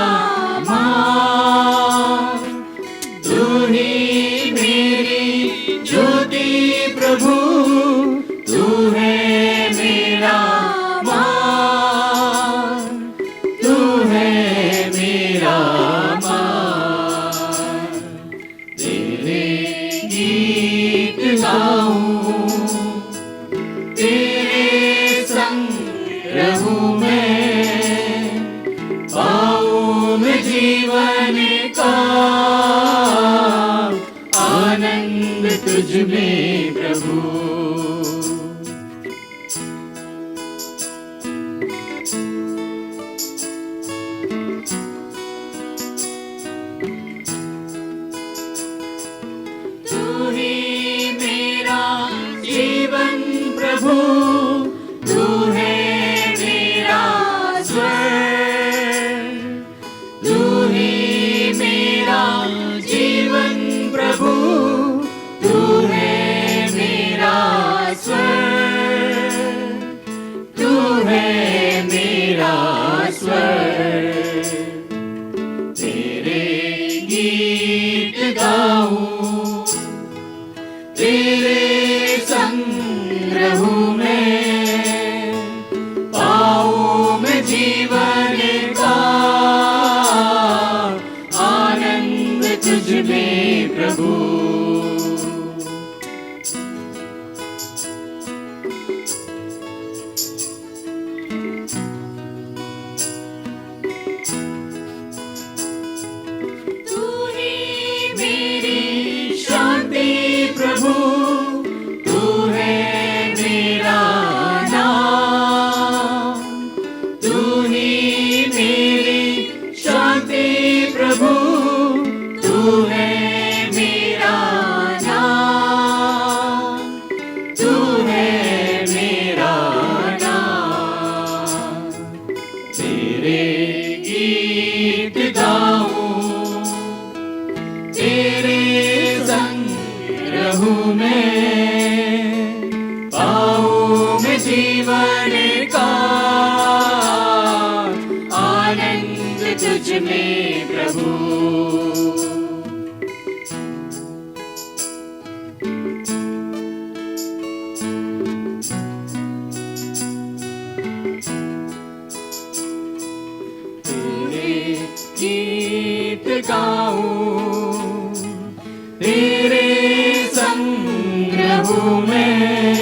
मैं पाऊं मैं जीवन का आनंद तुझ में प्रभु। तू ही मेरा जीवन प्रभु, तू है मेरा स्वर, तू ही मेरा जीवन प्रभु, तू है मेरा स्वर, तू है मेरा स्वर। तेरे गीत गाऊं, तेरे संग रहूं मैं, पाऊं मैं जीवन का आनंद तुझ में प्रभु। तू ही मेरी शांति प्रभु, तू है मेरा नाम, तू ही मेरी शांति प्रभु, तू है मेरा नाम, तू है मेरा नाम। तेरे गीत गाऊं, तेरे संग रहूं मैं, पाऊं मैं जीवन का आनंद तुझ में प्रभु। तेरे गीत गाऊं, तेरे संग रहूं मैं,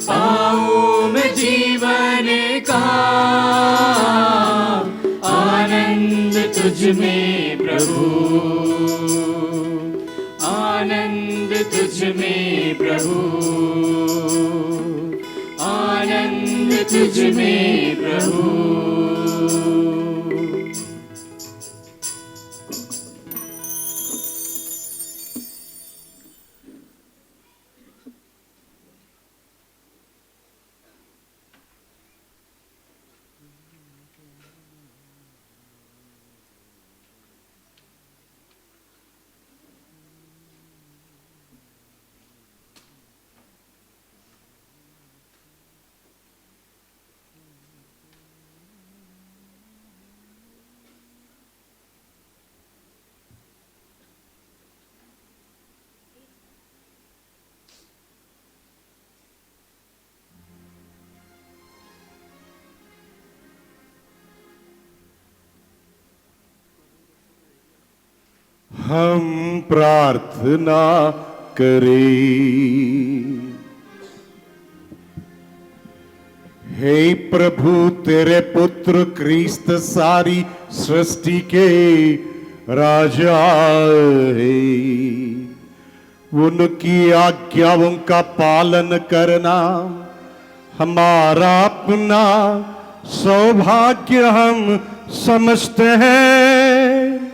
पाऊं मैं जीवन का आनंद तुझ में प्रभु, आनंद तुझ में प्रभु, आनंद तुझ में प्रभु। हम प्रार्थना करें। हे प्रभु, तेरे पुत्र क्रिस्त सारी सृष्टि के राजा है, उनकी आज्ञाओं का पालन करना हमारा अपना सौभाग्य हम समझते हैं।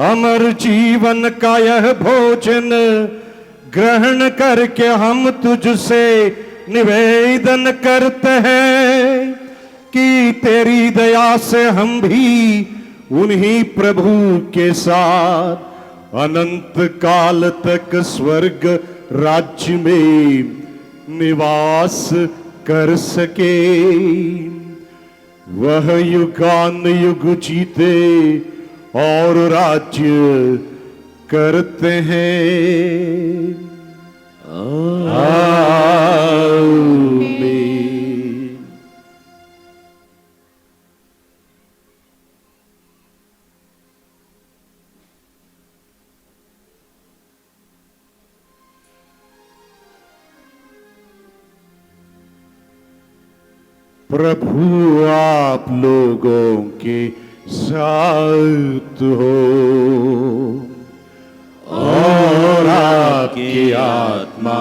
अमर जीवन का यह भोजन ग्रहण करके हम तुझसे निवेदन करते हैं कि तेरी दया से हम भी उन्हीं प्रभु के साथ अनंत काल तक स्वर्ग राज्य में निवास कर सके। वह युगान युग जीते और राज्य करते हैं। आमीन। प्रभु आप लोगों के साथ हो और आपकी आत्मा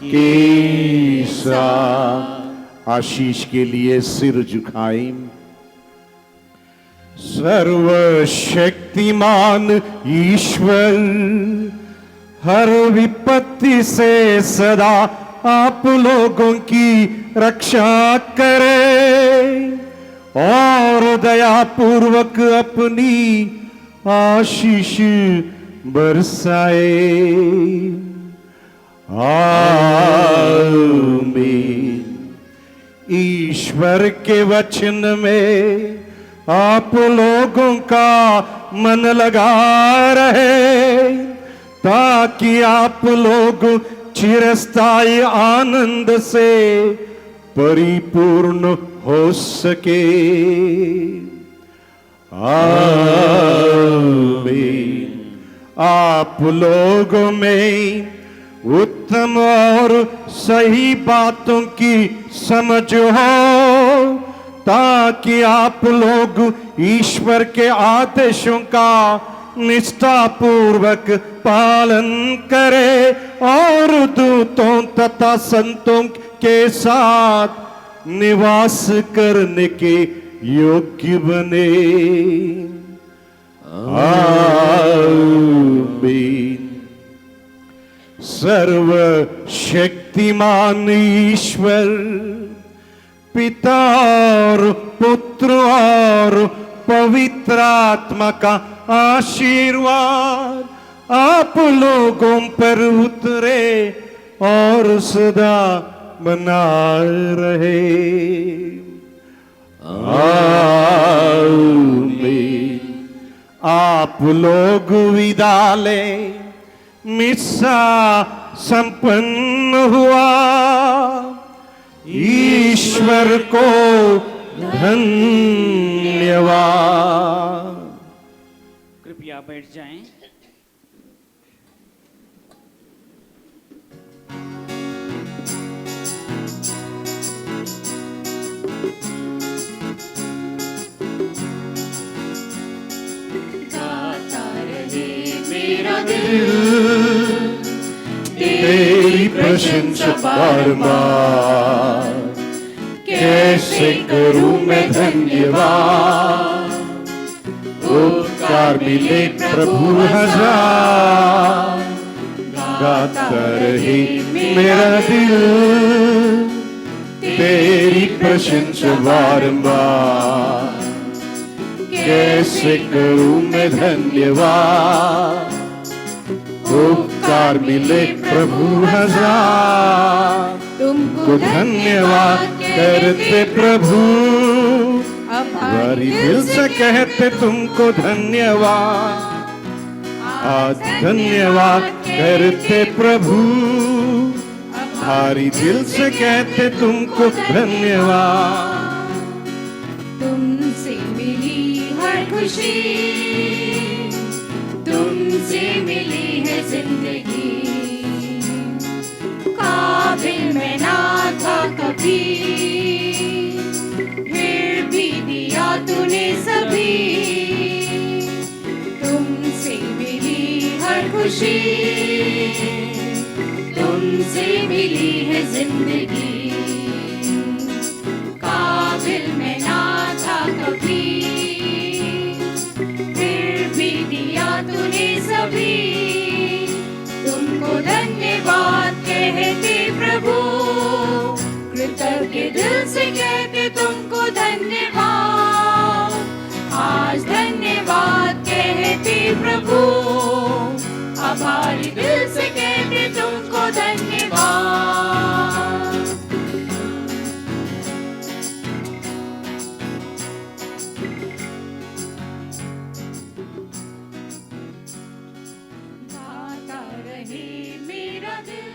के साथ। आशीष के लिए सिर झुकाएं। सर्वशक्तिमान ईश्वर हर विपत्ति से सदा आप लोगों की रक्षा करे और दया पूर्वक अपनी आशीष बरसाए। आमीन। ईश्वर के वचन में आप लोगों का मन लगा रहे ताकि आप लोग चिरस्थायी आनंद से परिपूर्ण हो सके। आमीन। आप लोगों में उत्तम और सही बातों की समझ हो ताकि आप लोग ईश्वर के आदेशों का निष्ठापूर्वक पालन करें और दूतों तथा संतों के साथ निवास करने के योग्य बने। आमीन। सर्वशक्तिमान ईश्वर पिता और पुत्र और पवित्र आत्मा का आशीर्वाद आप लोगों पर उतरे और सदा बना रहे। आमीन। आप लोग विदा लें। मिस्सा संपन्न हुआ। ईश्वर को धन्यवाद। कृपया बैठ जाएं। मेरा दिल तेरी प्रशंसा बार-बार कैसे करूं मैं धन्यवाद। उपकार मिले प्रभु हजार गाता रहे मेरा दिल तेरी प्रशंसा बार-बार कैसे करूं मैं धन्यवाद। उपकार मिले प्रभु हजार तुमको धन्यवाद करते प्रभु। भारी दिल से कहते तुमको धन्यवाद। आज धन्यवाद करते प्रभु। भारी दिल से कहते तुमको धन्यवाद। तुमसे मिली हर खुशी, तुमसे मिली है जिंदगी। काबिल मैं ना था कभी, फिर भी दिया तूने सभी। तुमसे मिली हर खुशी, तुमसे मिली है जिंदगी। काबिल मैं ना था कभी, फिर भी दिया तूने सभी। तुमको धन्यवाद कहते प्रभु, कृतज्ञ दिल से कहते तुमको धन्यवाद। आज धन्यवाद कहते प्रभु, आभारी दिल से कहते तुमको धन्यवाद। गाता रहे मेरा दिल